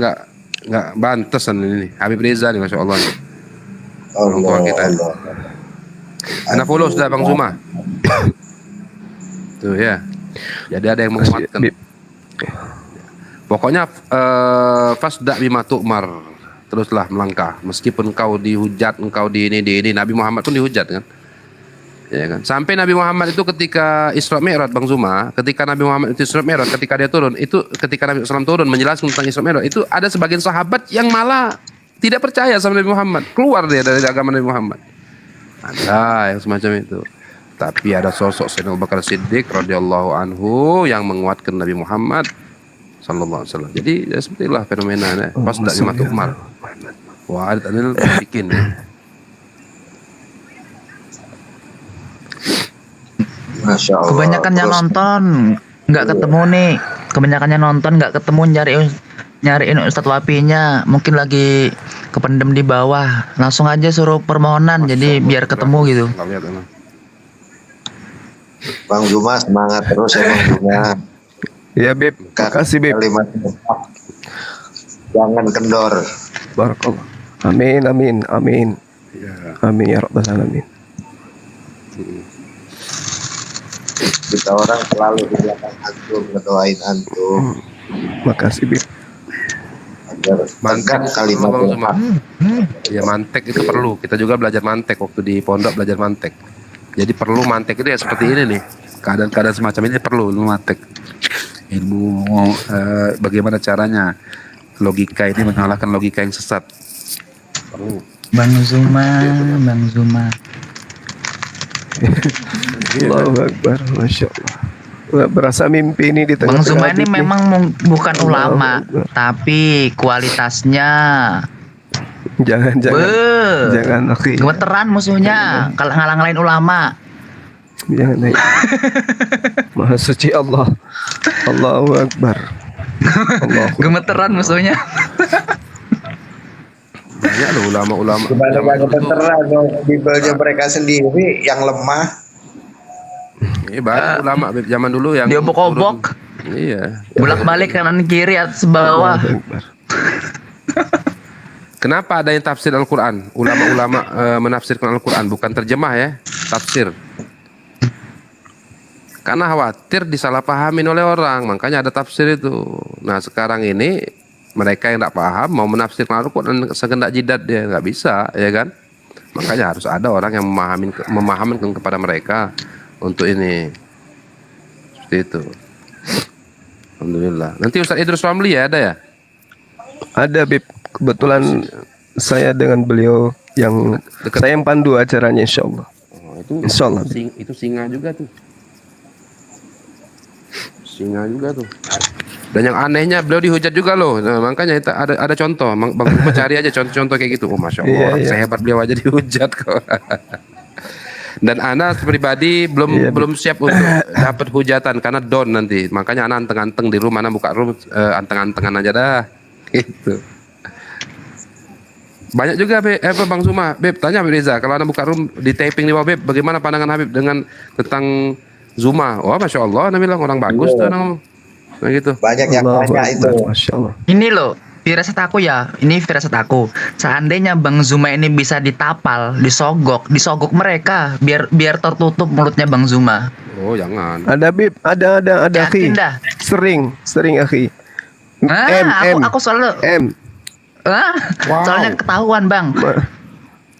nggak bantesan ini. Habib Reza nih, Masya Allah. Orang tua kita. Anda follow sudah Bang Zuma. Tuh ya. Jadi ada yang menguatkan. Beb. Pokoknya fasda bima tu'mar, teruslah melangkah meskipun kau dihujat, engkau di ini Nabi Muhammad pun dihujat kan. Ya kan? Sampai Nabi Muhammad itu ketika Isra Mi'raj Bang Zuma, ketika Nabi Muhammad itu Isra Mi'raj, ketika dia turun, itu ketika Nabi SAW turun menjelaskan tentang Isra Mi'raj, itu ada sebagian sahabat yang malah tidak percaya sama Nabi Muhammad, keluar dia dari agama Nabi Muhammad. Ada yang semacam itu. Tapi ada sosok Sayyidina Abu Bakar Siddiq radhiyallahu anhu yang menguatkan Nabi Muhammad sallallahu alaihi wasallam. Jadi ya seperti itulah fenomena pas tidak lima Umar. Wah, ada Anil bikin. Masya Allah. Kebanyakan yang Terus, nonton nggak ketemu nih. Kebanyakannya nonton nggak ketemu nyariin Ustadz Wapinya. Mungkin lagi kependem di bawah. Langsung aja suruh permohonan. Jadi biar ketemu gitu. Nggak lihat emang. Bang Zuma semangat terus ya Bang Zuma. Ya Beb, makasih Beb. Kalimat jangan kendor. Barakallah. Amin, amin, amin. Amin ya rabbal alamin. Kita orang selalu di belakang antum, ngedoain antum Makasih Beb. agar tegak kalimat Bang Zuma. Ya mantek itu perlu. Kita juga belajar mantek waktu di pondok, belajar mantek. Jadi perlu mantek itu ya seperti ini nih. Keadaan-keadaan semacam ini perlu ilmu mantek. Ilmu bagaimana caranya logika ini mengalahkan logika yang sesat. Perlu. Bang Zuma, Bang Zuma. Allahu Akbar, Masya Allah. Wah, berasa mimpi ini di Bang tengah-tengah Zuma ini hidup nih. memang bukan ulama, tapi kualitasnya Jangan, jangan, oke. gemeteran musuhnya kalau ngalang-ngalain ulama. Jangan naik. Maha suci Allah. Allahu Akbar. Allahu Gemeteran musuhnya. Banyak loh ulama-ulama. gimana zaman banyak dulu tuh. tentara dong bibelnya mereka sendiri yang lemah. Ini banyak ulama Beb, zaman dulu yang Diobok-obok. turun. Iya. Bolak-balik kanan kiri atas bawah. Akbar. Kenapa ada yang tafsir Al-Quran? Ulama-ulama menafsirkan Al-Quran, bukan terjemah ya, tafsir. Karena khawatir disalahpahamin oleh orang, makanya ada tafsir itu. Nah sekarang ini mereka yang tidak paham mau menafsirkan Al-Quran sekendak jidat dia nggak bisa, ya kan? Makanya harus ada orang yang memahamkan kepada mereka untuk ini. Seperti itu. Alhamdulillah. Nanti Ustaz Idrus Ramli ya ada ya? Ada Beb, kebetulan saya dengan beliau yang saya yang pandu acaranya insya Allah. Oh, itu Insyaallah. itu singa juga tuh. Singa juga tuh. Dan yang anehnya beliau dihujat juga loh. Nah, makanya itu ada contoh. Bang Zuma cari aja contoh-contoh kayak gitu. Oh masya Allah, Iya, orang iya. sehebat beliau aja dihujat kok. Dan Ana pribadi Iya, belum siap untuk dapat hujatan karena down nanti. Makanya Ana anteng-anteng di rumah, Ana buka room anteng-antengan aja dah. Gitu. Banyak juga Bang Zuma. Beb tanya Habib Reza, kalau Ana buka room di taping di bawah Beb, bagaimana pandangan Habib tentang Zuma? Oh masya Allah, Ana bilang orang bagus tuh, Ana. Nah gitu. Banyak yang Allahu tanya itu. Akbar, Masya Allah. Ini loh, firasat aku ya. Ini firasat aku. Seandainya Bang Zuma ini bisa ditapal, disogok mereka biar tertutup mulutnya Bang Zuma. Oh jangan. Ada Beb, ada akhi. Yakin dah? Sering akhi. Aku selalu Wow. soalnya ketahuan Bang.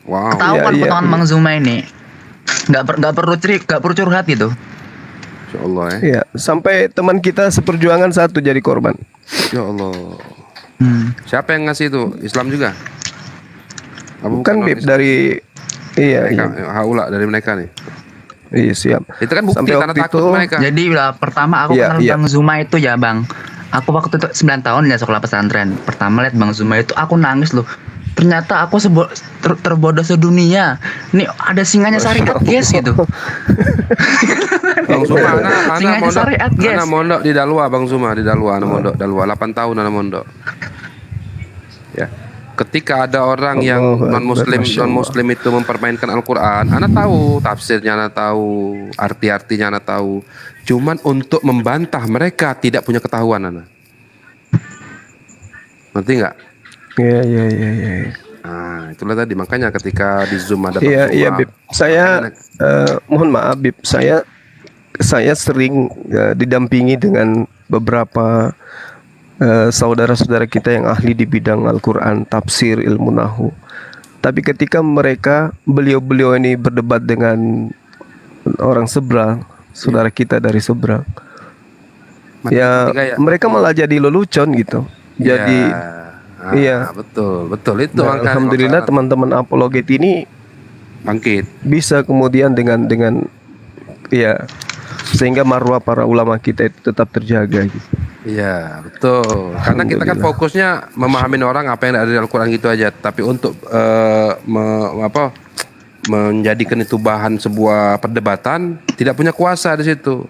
Wow. Ketahuan Iya, iya. potongan Bang Zuma ini. Nggak perlu curhat itu. Masya Allah ya. Ya, sampai teman kita seperjuangan satu jadi korban. Ya Allah. Siapa yang ngasih itu? Islam juga? Apa Bukan orang Beb Islam? dari Mereka, iya. haula dari mereka nih. Iya, siap. Itu kan bukti Sampai karena waktu takut itu- mereka. Jadi lah pertama aku Iya, kenal iya. Bang Zuma itu ya Bang. Aku waktu itu 9 tahun ya sekolah pesantren. Pertama lihat Bang Zuma itu aku nangis loh. ternyata aku terbodoh sedunia. Nih ada singanya syariat guys gitu. Bang Zuma, Singanya syariat guys. anak mondok di Dalwa, Bang Zuma di Dalwa, anak mondok Dalwa, 8 tahun anak mondok. Ya. Ketika ada orang yang non muslim itu mempermainkan Al-Qur'an, anak tahu tafsirnya, anak tahu arti-artinya, anak tahu. Cuman untuk membantah mereka tidak punya ketahuan, anak. Ngerti nggak? Iya. Nah, itulah tadi makanya ketika di Zoom ada Iya, Bib. Saya mohon maaf, Bib. Saya sering didampingi dengan beberapa saudara-saudara kita yang ahli di bidang Al-Quran, tafsir, ilmu nahu. Tapi ketika beliau-beliau ini berdebat dengan orang seberang, saudara kita dari seberang, mereka malah jadi lelucon gitu. Jadi iya, betul itu. Nah, alhamdulillah teman-teman apologet ini bangkit. Bisa kemudian dengan ya, sehingga marwah para ulama kita itu tetap terjaga gitu. Iya, betul. Karena kita kan fokusnya memahami orang apa yang ada di Al-Quran gitu aja. Tapi untuk menjadikan itu bahan sebuah perdebatan, tidak punya kuasa di situ.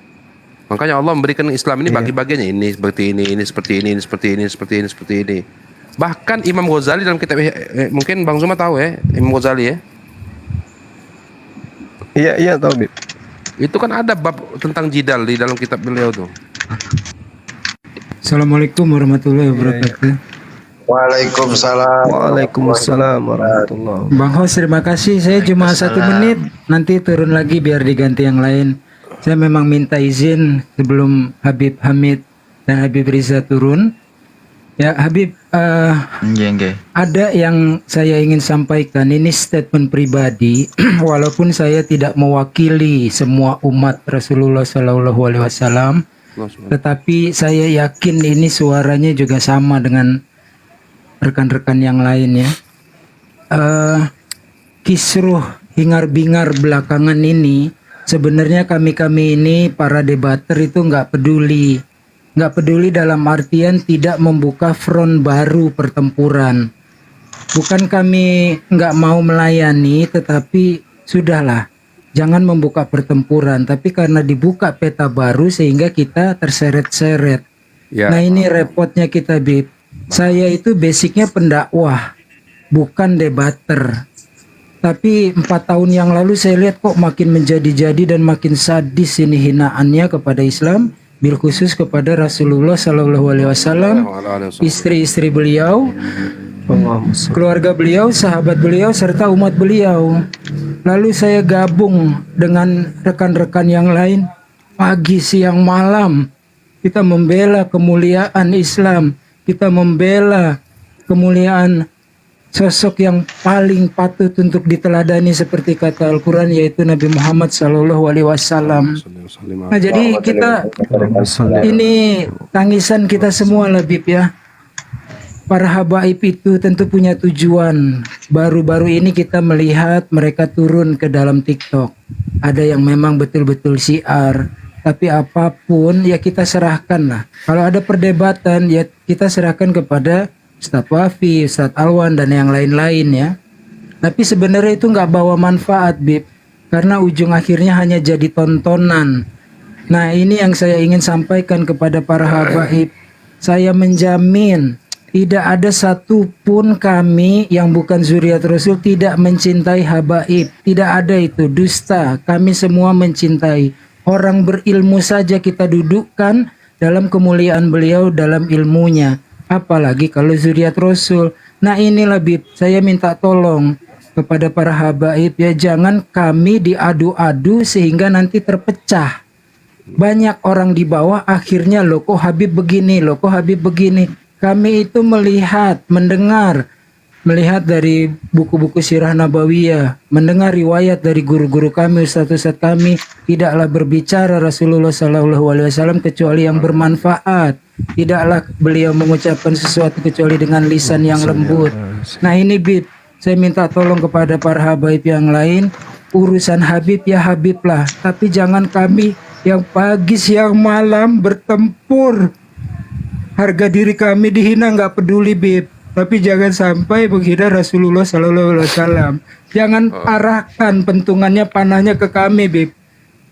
Makanya Allah memberikan Islam ini bagi-bagiannya, ini seperti ini seperti ini, ini seperti ini, seperti ini, seperti ini. Bahkan Imam Ghazali dalam kitab, mungkin Bang Zuma tahu ya, Imam Ghazali ya. Iya tahu, Bib. Itu kan ada bab tentang jidal di dalam kitab beliau tuh. Assalamualaikum warahmatullahi wabarakatuh. Waalaikumsalam warahmatullahi. Bang Hos, terima kasih. Saya cuma 1 menit, nanti turun lagi biar diganti yang lain. Saya memang minta izin sebelum Habib Hamid dan Habib Riza turun. Ya Habib, ada yang saya ingin sampaikan. Ini statement pribadi, walaupun saya tidak mewakili semua umat Rasulullah SAW. Tetapi saya yakin ini suaranya juga sama dengan rekan-rekan yang lain ya. Kisruh hingar-bingar belakangan ini sebenarnya kami ini para debater itu nggak peduli dalam artian tidak membuka front baru pertempuran. Bukan kami nggak mau melayani, tetapi sudahlah. Jangan membuka pertempuran, tapi karena dibuka peta baru sehingga kita terseret-seret. Ya. Nah ini repotnya kita, Bib. Saya itu basicnya pendakwah, bukan debater. Tapi 4 tahun yang lalu saya lihat kok makin menjadi-jadi dan makin sadis ini hinaannya kepada Islam, bil khusus kepada Rasulullah SAW, istri-istri beliau, keluarga beliau, sahabat beliau, serta umat beliau. Lalu saya gabung dengan rekan-rekan yang lain, pagi, siang, malam. Kita membela kemuliaan Islam. Kita membela kemuliaan sosok yang paling patut untuk diteladani seperti kata Al-Quran, yaitu Nabi Muhammad SAW. Nah jadi kita, ini tangisan kita semua lah, Bib ya. Para habaib itu tentu punya tujuan. Baru-baru ini kita melihat mereka turun ke dalam TikTok. Ada yang memang betul-betul syiar. Tapi apapun ya kita serahkan lah. Kalau ada perdebatan ya kita serahkan kepada Ustadz Wafi, Ustadz Alwan dan yang lain-lain ya. Tapi sebenarnya itu nggak bawa manfaat, Bib. Karena ujung akhirnya hanya jadi tontonan. Nah ini yang saya ingin sampaikan kepada para habaib. Saya menjamin tidak ada satupun kami yang bukan zuriat Rasul tidak mencintai habaib. Tidak ada itu, dusta. Kami semua mencintai. Orang berilmu saja kita dudukkan dalam kemuliaan beliau dalam ilmunya. Apalagi kalau zuriat Rasul. Nah inilah, Bib, saya minta tolong kepada para habaib ya, jangan kami diadu-adu sehingga nanti terpecah. Banyak orang di bawah akhirnya loh kok Habib begini, loh kok Habib begini. Kami itu melihat dari buku-buku sirah nabawiyah, mendengar riwayat dari guru-guru kami, ustadz-ustadz kami, tidaklah berbicara Rasulullah SAW kecuali yang bermanfaat. Tidaklah beliau mengucapkan sesuatu kecuali dengan lisan yang lembut. Nah ini, Bib, saya minta tolong kepada para habaib yang lain, urusan Habib ya Habib lah, tapi jangan kami yang pagi siang malam bertempur. Harga diri kami dihina nggak peduli, Bib. tapi jangan sampai menghina Rasulullah Sallallahu Alaihi Wasallam. Jangan arahkan pentungannya panahnya ke kami, Bib.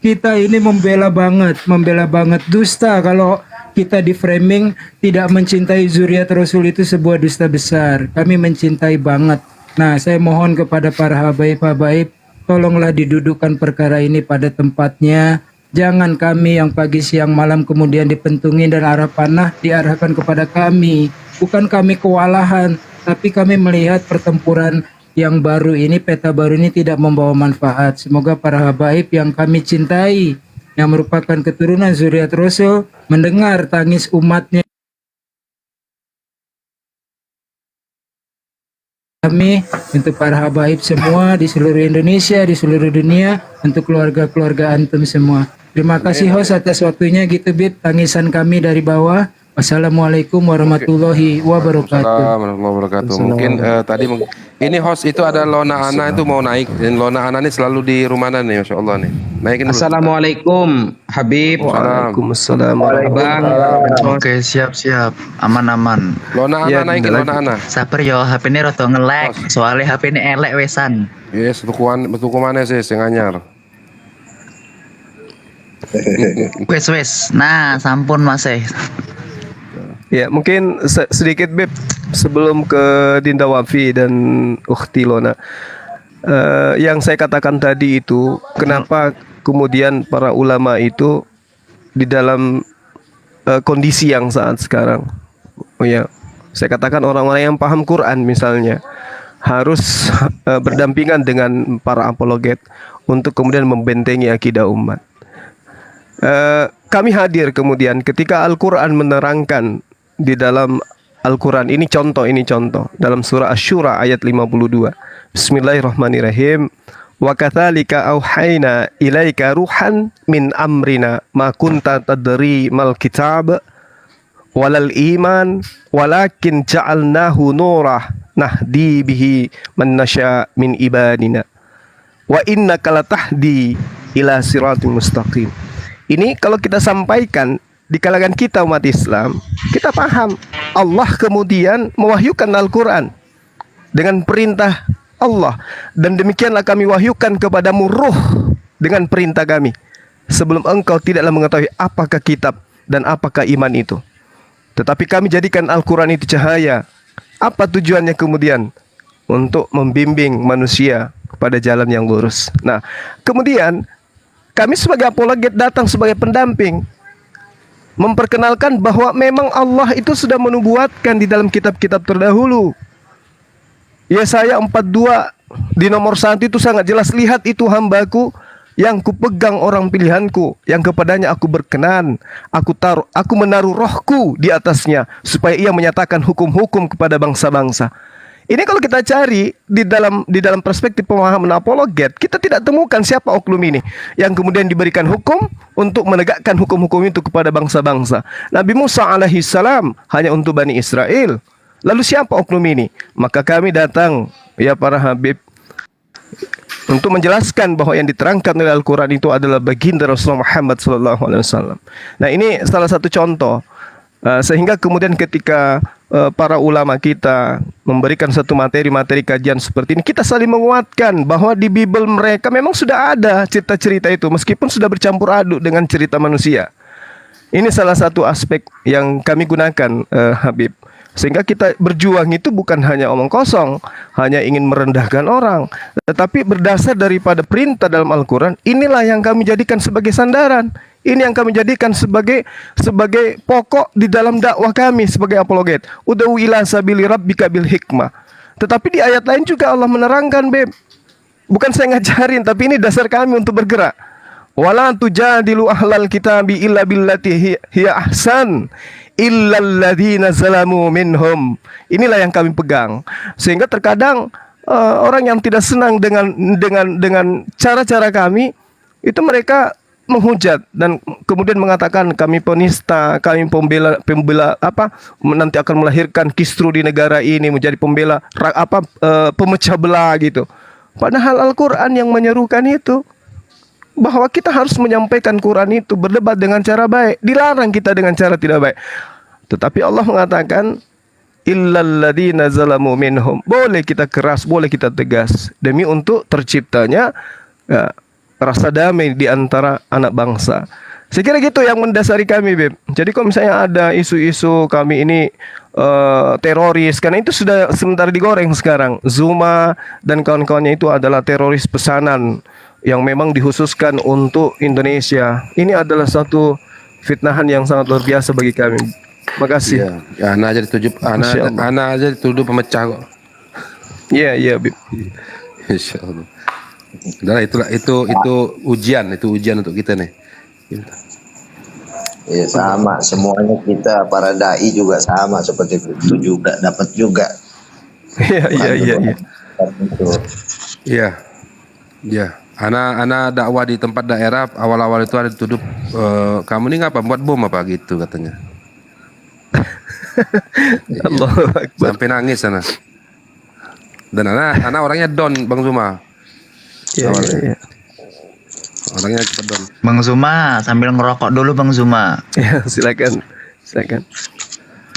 Kita ini membela banget dusta kalau kita di framing tidak mencintai zuriat Rasul itu sebuah dusta besar. Kami mencintai banget. Nah, saya mohon kepada para habaib, tolonglah didudukkan perkara ini pada tempatnya. Jangan kami yang pagi siang malam kemudian dipentungin dan arah panah diarahkan kepada kami. Bukan kami kewalahan, tapi kami melihat pertempuran yang baru ini, peta baru ini tidak membawa manfaat. Semoga para habaib yang kami cintai, yang merupakan keturunan zuriat Rasul, mendengar tangis umatnya. Kami untuk para habaib semua di seluruh Indonesia, di seluruh dunia, untuk keluarga-keluarga antum semua. Terima kasih host atas waktunya gitu, Bib. Tangisan kami dari bawah. Wassalamualaikum warahmatullahi wabarakatuh. Assalamualaikum warahmatullahi wabarakatuh. Mungkin tadi ini host itu ada Lona Ana itu mau naik. Dan Lona Ana ini selalu di rumah nih, Masya Allah nih. Naikin dulu. Assalamualaikum Habib. Waalaikumsalam. Bang. Oke, siap. Aman. Lona Ana Ya, naikin lagi. Lona Ana. Sabar yo, HP ini rada nge-lag. Soalnya HP ini elek wesan. Yes, betul mana sih sing anyar. Wes. Nah, sampun Mas. Ya, mungkin sedikit Beb sebelum ke Dinda Wafi dan Ukhti Lona. Yang saya katakan tadi itu, kenapa kemudian para ulama itu di dalam kondisi yang saat sekarang, ya, saya katakan orang-orang yang paham Quran misalnya harus berdampingan dengan para apologet untuk kemudian membentengi akidah umat. Kami hadir kemudian ketika Al-Quran menerangkan di dalam Al-Quran ini contoh dalam surah Asy-Syura ayat 52. Bismillahirrahmanirrahim. Wa katsalika auhayna ilaika ruhan min amrina ma kunta tadri mal kitab walal iman walakin ja'alnahu nurah nahdi bihi man nasya min ibadina wa innaka latahdi ila siratal mustaqim. Ini kalau kita sampaikan di kalangan kita umat Islam, kita paham Allah kemudian mewahyukan Al-Quran dengan perintah Allah, dan demikianlah kami wahyukan kepadamu ruh dengan perintah kami, sebelum engkau tidaklah mengetahui apakah kitab dan apakah iman itu, tetapi kami jadikan Al-Quran itu cahaya. Apa tujuannya kemudian? Untuk membimbing manusia kepada jalan yang lurus. Nah, kemudian kami sebagai apologet datang sebagai pendamping, memperkenalkan bahwa memang Allah itu sudah menubuatkan di dalam kitab-kitab terdahulu. Yesaya 42 di nomor 1 itu sangat jelas, lihat itu hambaku yang kupegang orang pilihanku, yang kepadanya aku berkenan, aku menaruh rohku di atasnya supaya ia menyatakan hukum-hukum kepada bangsa-bangsa. Ini kalau kita cari di dalam perspektif pemahaman apologet, kita tidak temukan siapa oknum ini yang kemudian diberikan hukum untuk menegakkan hukum-hukum itu kepada bangsa-bangsa. Nabi Musa alaihissalam hanya untuk Bani Israel. Lalu siapa oknum ini? Maka kami datang, ya para habib, untuk menjelaskan bahwa yang diterangkan oleh Al-Quran itu adalah baginda Rasulullah Muhammad SAW. Nah, ini salah satu contoh. Sehingga kemudian ketika para ulama kita memberikan satu materi-materi kajian seperti ini, kita saling menguatkan bahwa di Bible mereka memang sudah ada cerita-cerita itu, meskipun sudah bercampur aduk dengan cerita manusia. Ini salah satu aspek yang kami gunakan, Habib. Sehingga kita berjuang itu bukan hanya omong kosong, hanya ingin merendahkan orang, tetapi berdasar daripada perintah dalam Al-Quran. Inilah yang kami jadikan sebagai sandaran. Ini yang kami jadikan sebagai pokok di dalam dakwah kami sebagai apologet. Ud'u ila sabili rabbika bil hikmah. Tetapi di ayat lain juga Allah menerangkan, Beb. Bukan saya ngajarin, tapi ini dasar kami untuk bergerak. Wala tujadilu ahlal kitabi illa billati hiya ahsan illal ladzina zalamu minhum. Inilah yang kami pegang. Sehingga terkadang orang yang tidak senang dengan cara-cara kami itu mereka menghujat dan kemudian mengatakan kami penista, kami pembela apa, nanti akan melahirkan kisru di negara ini, menjadi pembela pemecah belah gitu. Padahal Al-Quran yang menyerukan itu, bahwa kita harus menyampaikan Quran itu, berdebat dengan cara baik. Dilarang kita dengan cara tidak baik. Tetapi Allah mengatakan illal ladzina zalamu minhum. Boleh kita keras, boleh kita tegas demi untuk terciptanya ya, rasa damai di antara anak bangsa. Saya kira gitu yang mendasari kami, Beb. Jadi kalau misalnya ada isu-isu kami ini teroris, karena itu sudah sementara digoreng sekarang. Zuma dan kawan-kawannya itu adalah teroris pesanan yang memang dikhususkan untuk Indonesia. Ini adalah satu fitnahan yang sangat luar biasa bagi kami. Makasih. Iya, ya, anak aja dituduh pemecah kok. Iya, iya, Beb. Insyaallah. Udah itu ujian untuk kita nih. Ya sama, semuanya kita para dai juga sama seperti itu juga dapat juga. Iya, iya, iya, iya. Iya. Iya. Anak dakwah di tempat daerah awal-awal itu ada dituduh kamu ini ngapa buat bom apa gitu katanya. Allahu Akbar. Sampai nangis sana. Dan anak orangnya don Bang Zuma. Iya, iya, iya. Orangnya cepat don. Bang Zuma sambil ngerokok dulu Bang Zuma. Ya, silakan. Silakan.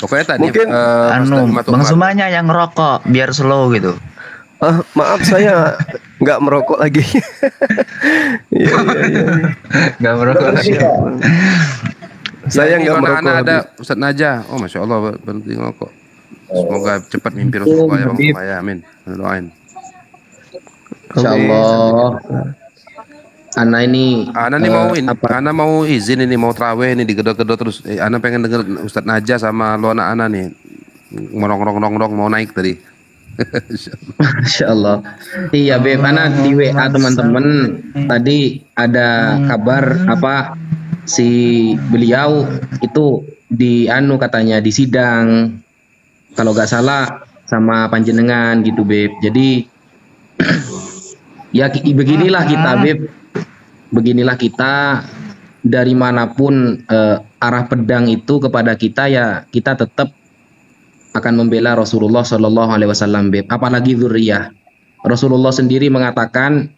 Pokoknya tadi Mungkin, Bang Zumanya yang ngerokok biar slow gitu. Maaf saya nggak merokok lagi. Iya, iya, iya. Nggak merokok lagi. Saya nggak merokok. Anak ada Habib. Ustaz Najah. Oh, masya Allah berhenti ngerokok. Semoga cepat mimpi Rasulullah ya Bang Zuma ya. Amin. Doain. Insyaallah. Ana ini Ana mau izin ini mau traweh ini digedot-gedot terus. Ana pengen denger Ustaz Najah sama lo anak-anak nih ngerong-rong mau naik tadi. Insyaallah. Iya Beb, Ana di WA teman-teman tadi ada kabar apa si beliau itu di katanya di sidang kalau nggak salah sama panjenengan gitu Beb. Jadi ya beginilah kita Beb. Beginilah kita dari manapun arah pedang itu kepada kita ya kita tetap akan membela Rasulullah Shallallahu Alaihi Wasallam, Beb. Apalagi dzurriyyah. Rasulullah sendiri mengatakan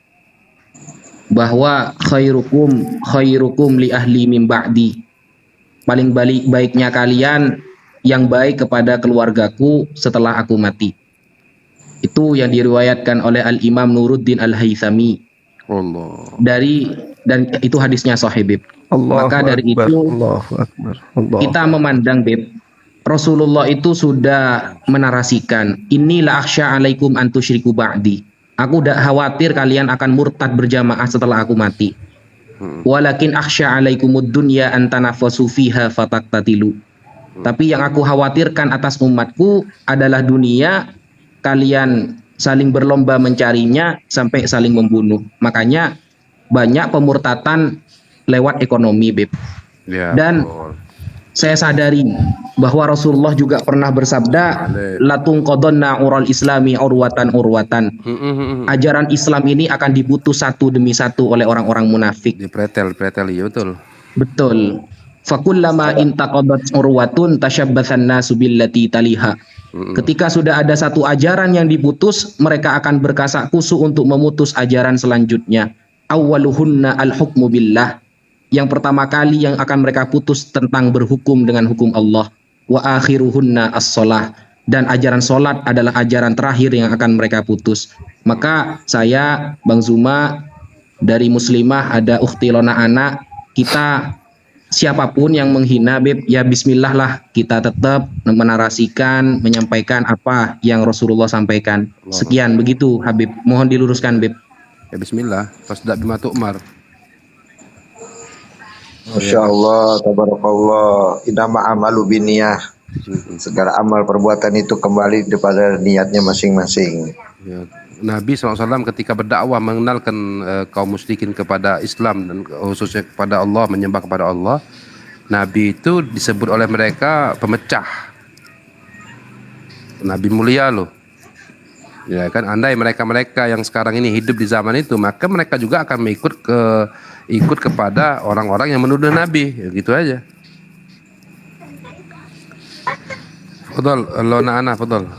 bahwa khairukum li ahli min ba'di. Paling baiknya kalian yang baik kepada keluargaku setelah aku mati. Itu yang diriwayatkan oleh Al Imam Nuruddin Al Haythami. Allah. Dan itu hadisnya sahih Beb. Maka dari Akbar, itu Allahu Akbar. Allah. kita memandang Beb, Rasulullah itu sudah menarasikan inilah akhsya alaikum antusyriku ba'di. Aku tidak khawatir kalian akan murtad berjamaah setelah aku mati. Walakin akhsya alaikumud dunya antanafasu fiha fataktatilu. Tapi yang aku khawatirkan atas umatku adalah dunia kalian saling berlomba mencarinya sampai saling membunuh. Makanya banyak pemurtatan lewat ekonomi Beb. Ya, Dan betul. saya sadari bahwa Rasulullah juga pernah bersabda latung qadonna ural islami urwatan. Ajaran Islam ini akan diputus satu demi satu oleh orang-orang munafik. Di pretel ya betul. Betul. Fakullama intaqadat urwatun tashabbatsan nasu billati taliha. Ketika sudah ada satu ajaran yang diputus, mereka akan berkasak kusuk untuk memutus ajaran selanjutnya. Awwaluhunna al-hukmu billah. Yang pertama kali yang akan mereka putus tentang berhukum dengan hukum Allah. Wa akhiruhunna as-shalah. Dan ajaran solat adalah ajaran terakhir yang akan mereka putus. Maka saya, Bang Zuma, dari Muslimah ada ukhti Lona anak, kita siapapun yang menghina Beb, ya bismillah lah, kita tetap menarasikan, menyampaikan apa yang Rasulullah sampaikan. Sekian begitu Habib, mohon diluruskan Beb. Ya bismillah, pas dak bima tu'mar. Masya Allah, tabarakallah. Inama amalu biniyah. Segala amal perbuatan itu kembali kepada niatnya masing-masing. Ya. Nabi SAW ketika berdakwah mengenalkan kaum musyrikin kepada Islam dan khususnya kepada Allah, menyembah kepada Allah, Nabi itu disebut oleh mereka pemecah. Nabi mulia loh. Ya kan, andai mereka yang sekarang ini hidup di zaman itu, maka mereka juga akan ikut kepada orang-orang yang menuduh Nabi, ya, gitu aja. Fadol, Lona Ana, Fadol.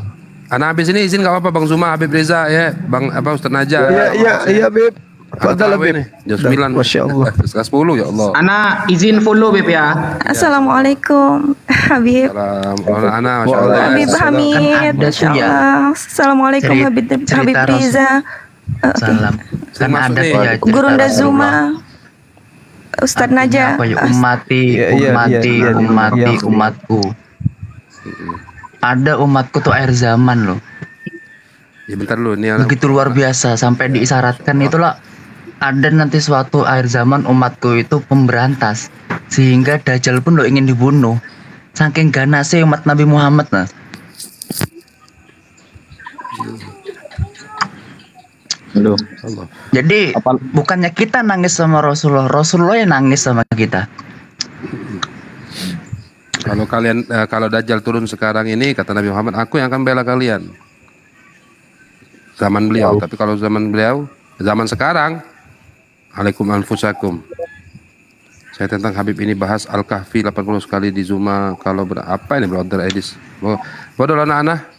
Ana habis ini izin gak apa-apa Bang Zuma, Habib Reza ya, Bang Ustaz Najah. Iya, Beb. Fadal Tarawih Habib. nih, jam 9. Masya Allah. Setengah 10 ya Allah. Ana izin follow Beb ya. Assalamualaikum Habib. Salam. Ana, Masya Allah. Habib Hamid. ada Masya tuh ya. Allah. Assalamualaikum Habib cerita Riza. Salam. Kan Maksud ada nih, tuh ya cerita Gurunda Rasulullah. Zuma. Ustadz Naja. Apa ya? Ummati, Iya, iya, ummati, iya, iya, ummati, iya. umatku. Ada umatku tuh akhir zaman loh. Ya bentar dulu ini Begitu luar biasa sampai diisyaratkan itulah ada nanti suatu akhir zaman umatku itu pemberantas sehingga Dajjal pun lo ingin dibunuh. Saking ganasnya umat Nabi Muhammad mas. Aduh. Allah. Jadi bukannya kita nangis sama Rasulullah, Rasulullah yang nangis sama kita. Kalau kalian kalau Dajjal turun sekarang ini kata Nabi Muhammad, aku yang akan bela kalian. Zaman beliau, tapi kalau zaman beliau, zaman sekarang, alaikum anfusakum. Saya tentang Habib ini bahas Al-Kahfi 80 sekali di Zuma. Kalau apa ini brother Edis? Bodoh anak-anak.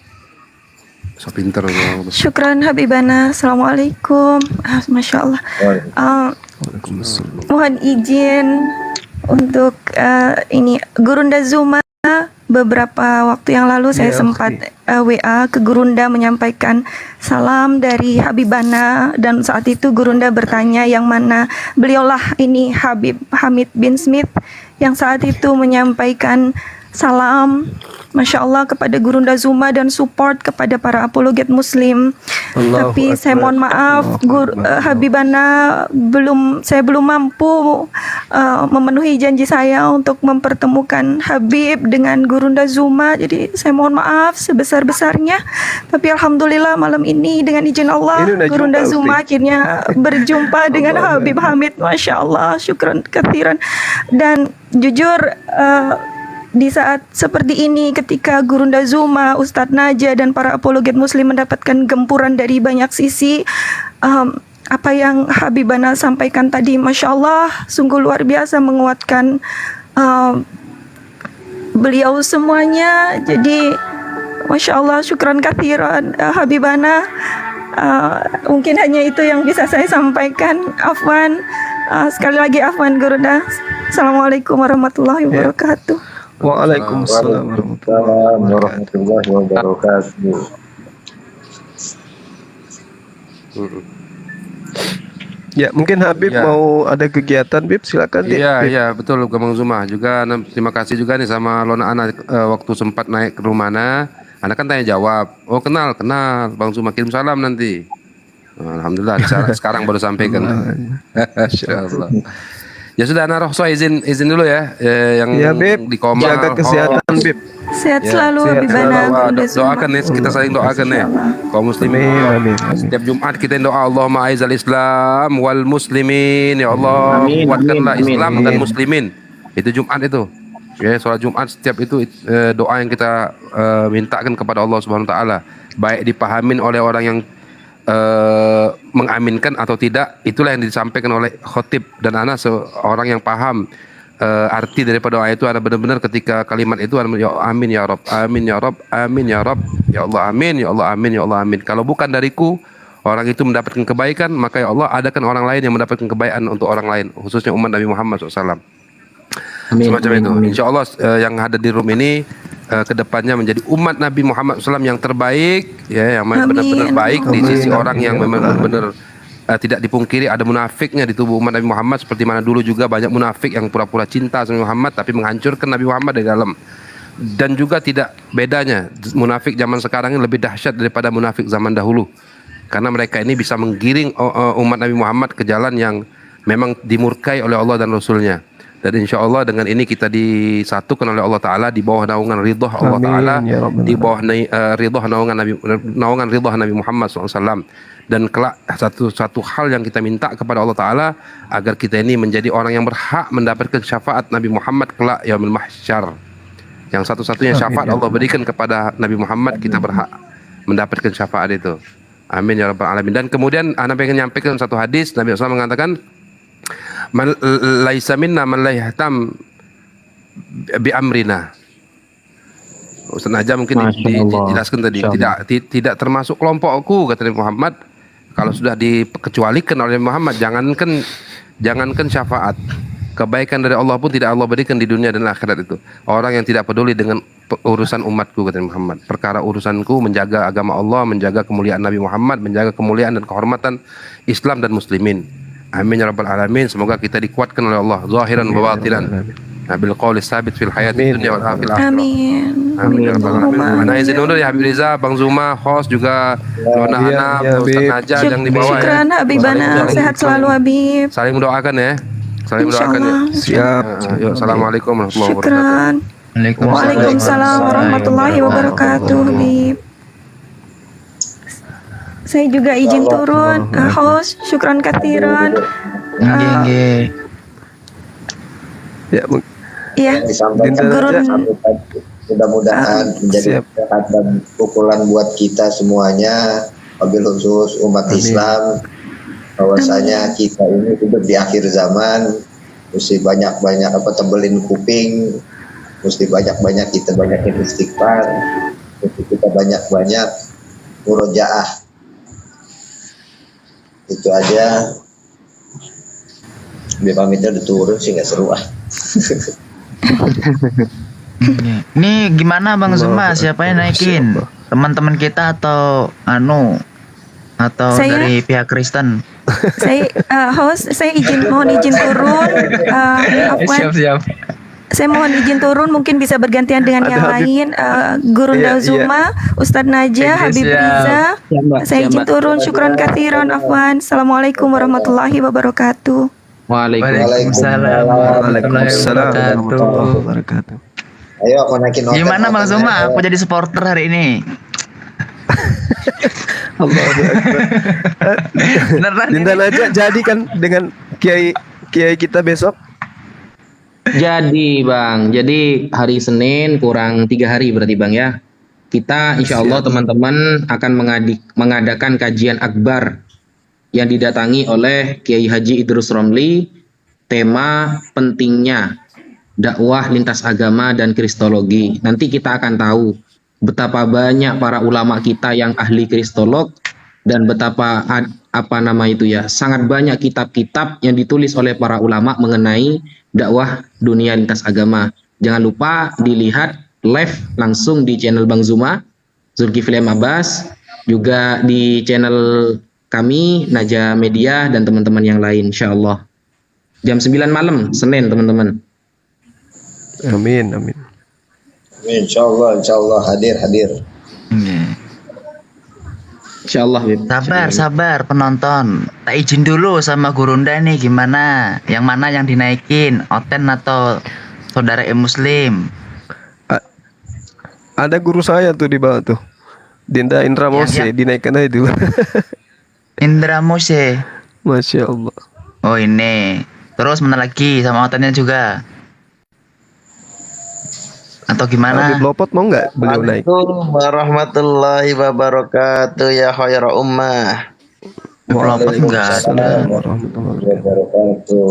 So pinter. Syukran Habibana. Assalamualaikum. Masya Allah. Mohon izin untuk ini Gurunda Zuma. Beberapa waktu yang lalu saya sempat WA ke Gurunda menyampaikan salam dari Habibana dan saat itu Gurunda bertanya yang mana beliaulah ini Habib Hamid bin Smith yang saat itu menyampaikan salam Masya Allah kepada Gurunda Zuma dan support kepada para apologet muslim. Allahu Tapi saya Akbar. mohon maaf Habibana saya belum mampu memenuhi janji saya untuk mempertemukan Habib dengan Gurunda Zuma. Jadi saya mohon maaf sebesar-besarnya. Tapi alhamdulillah malam ini dengan izin Allah Ini udah Gurunda jumpa, Zuma Ustaz. akhirnya berjumpa dengan Habib Hamid. Masya Allah, syukran kathiran. Dan jujur di saat seperti ini ketika Gurunda Zuma, Ustadz Naja dan para apologet muslim mendapatkan gempuran dari banyak sisi, apa yang Habibana sampaikan tadi Masya Allah sungguh luar biasa menguatkan beliau semuanya. Jadi Masya Allah syukran kathiran Habibana. Mungkin hanya itu yang bisa saya sampaikan. Afwan, sekali lagi afwan Gurunda. Assalamualaikum warahmatullahi wabarakatuh. Waalaikumsalam warahmatullahi wabarakatuh. Ya, mungkin Habib Ya. mau ada kegiatan, Bib, silakan. Dik. Iya, Bib. iya betul Gamang Zuma. Juga terima kasih juga nih sama Lona Ana waktu sempat naik ke rumah Ana kan tanya jawab. Oh kenal Bang Zuma, kirim salam nanti. Alhamdulillah sekarang baru sampaikan. Insyaallah. Ya sudah Ana Rohso izin dulu ya yang Ya, Bib, di koma. jaga kesehatan, Bib. Sehat Ya, selalu sehat Habibana. Gurunda Zuma. Doakan nih, kita saling doakan nih kaum muslimin. Amin, amin. Setiap Jumat kita doa Allahumma aizal Islam wal muslimin, ya Allah Amin, kuatkanlah amin, Islam amin. dan muslimin. Itu Jumat itu. Ya, sholat Jumat setiap itu doa yang kita mintakan kepada Allah Subhanahu wa taala, baik dipahamin oleh orang yang mengaminkan atau tidak, itulah yang disampaikan oleh khotib dan ana seorang yang paham arti daripada doa itu ada benar-benar ketika kalimat itu ada ya amin ya Rabb, amin ya Rabb, amin ya Rabb, ya Allah amin, ya Allah amin, ya Allah amin. Kalau bukan dariku orang itu mendapatkan kebaikan, maka ya Allah adakan orang lain yang mendapatkan kebaikan untuk orang lain, khususnya umat Nabi Muhammad SAW. Semacam itu. Insya Allah yang ada di room ini kedepannya menjadi umat Nabi Muhammad SAW yang terbaik, ya, yang benar-benar baik di sisi orang yang memang benar-benar tidak dipungkiri ada munafiknya di tubuh umat Nabi Muhammad, seperti mana dulu juga banyak munafik yang pura-pura cinta sama Muhammad tapi menghancurkan Nabi Muhammad dari dalam. Dan juga tidak bedanya munafik zaman sekarang ini lebih dahsyat daripada munafik zaman dahulu, karena mereka ini bisa menggiring umat Nabi Muhammad ke jalan yang memang dimurkai oleh Allah dan Rasulnya. Dan insya Allah dengan ini kita disatukan oleh Allah Ta'ala di bawah naungan ridho Allah Amin, Ta'ala, ya Rabbal di bawah ridho naungan ridho Nabi Muhammad SAW. Dan kelak satu hal yang kita minta kepada Allah Ta'ala agar kita ini menjadi orang yang berhak mendapatkan syafaat Nabi Muhammad kelak yaumil mahsyar. Yang satu-satunya syafaat Allah berikan kepada Nabi Muhammad, kita berhak mendapatkan syafaat itu. Amin ya Rabbal Alamin. Dan kemudian Anda pengen nyampaikan satu hadis, Nabi SAW mengatakan, man laisa minna man la yahtam bi amrina. Ustaz Najah mungkin dijelaskan tadi, tidak termasuk kelompokku kata Nabi Muhammad Kalau sudah dikecualikan oleh Muhammad, jangankan syafaat, kebaikan dari Allah pun tidak Allah berikan di dunia dan akhirat itu. Orang yang tidak peduli dengan urusan umatku, kata Muhammad. Perkara urusanku menjaga agama Allah, menjaga kemuliaan Nabi Muhammad, menjaga kemuliaan dan kehormatan Islam dan muslimin. Amin ya rabbal alamin. Semoga kita dikuatkan oleh Allah zahiran wa batinan. Bil qawli sabit fil hayati dunya wal akhirah. Amin. Amin ya rabbal alamin. Nah, izin dulu ya Habib Riza, Bang Zuma, host juga Lona Hana, Ustaz Naja yang di bawah ya. Syukran Habibana, sehat selalu Habib. Saling mendoakan ya. Saling mendoakan ya. Insyaallah. Siap. Yuk, assalamualaikum warahmatullahi wabarakatuh. Syukran. Waalaikumsalam warahmatullahi wabarakatuh, Habib. Saya juga izin turun, host. Syukran katiran. Nggih. Ya, Iya, Disampaikan Gurun. mudah-mudahan menjadi siap. nasihat dan pukulan buat kita semuanya, wabil khusus umat Amin. Islam, bahwasanya kita ini hidup di akhir zaman, mesti banyak-banyak tebelin kuping, mesti banyak-banyak kita banyakin istighfar, mesti kita banyak-banyak murojaah. Itu aja. Biar pamitnya udah turun sih nggak seru ah. Ini gimana Bang Zuma? Siapa yang naikin? Teman-teman kita atau atau Saya. dari pihak Kristen? Saya host, saya mohon izin turun. Afwan. Siap. Saya mohon izin turun, mungkin bisa bergantian dengan Ada yang Habib. lain. Gurunda Iya, iya. Zuma, Ustadz Naja, Habib Siap. Riza. Saya izin turun. Syukran katiran, Afwan. Assalamualaikum warahmatullahi wabarakatuh. Waalaikumsalam warahmatullahi Waalaikumsalam warahmatullahi wabarakatuh. wabarakatuh. Ayo aku naikin hotel. Gimana Bang Zuma? Aku jadi supporter hari ini. Allahu Akbar. Beneran Dinda ini? Naja jadi kan dengan kiai kita besok. Jadi Bang, jadi hari Senin kurang 3 hari berarti Bang ya. Kita insya Allah teman-teman akan mengadakan kajian akbar yang didatangi oleh Kiai Haji Idrus Romli. Tema pentingnya dakwah lintas agama dan kristologi. Nanti kita akan tahu betapa banyak para ulama kita yang ahli kristolog dan betapa sangat banyak kitab-kitab yang ditulis oleh para ulama mengenai dakwah dunia lintas agama. Jangan lupa dilihat live langsung di channel Bang Zuma, Zulkifli Abbas, juga di channel kami Naja Media dan teman-teman yang lain insyaallah. Jam 9 malam Senin teman-teman. Amin. Insyaallah hadir. Insyaallah Bib. Sabar penonton. Tak izin dulu sama Gurunda nih gimana? Yang mana yang dinaikin? Oten atau saudara Muslim? Ada guru saya tuh di bawah tuh. Dinda Indra Mose, Yang- dinaikkan aja dulu. Indra Mose. Masya Allah. Oh ini. Terus mana lagi sama otennya juga? Atau gimana? Habib Lopot mau nggak beliau naik? Assalamualaikum warahmatullahi wabarakatuh ya khairu ummah. Lopot enggak ada. Assalamualaikum warahmatullahi Wabarakatuh.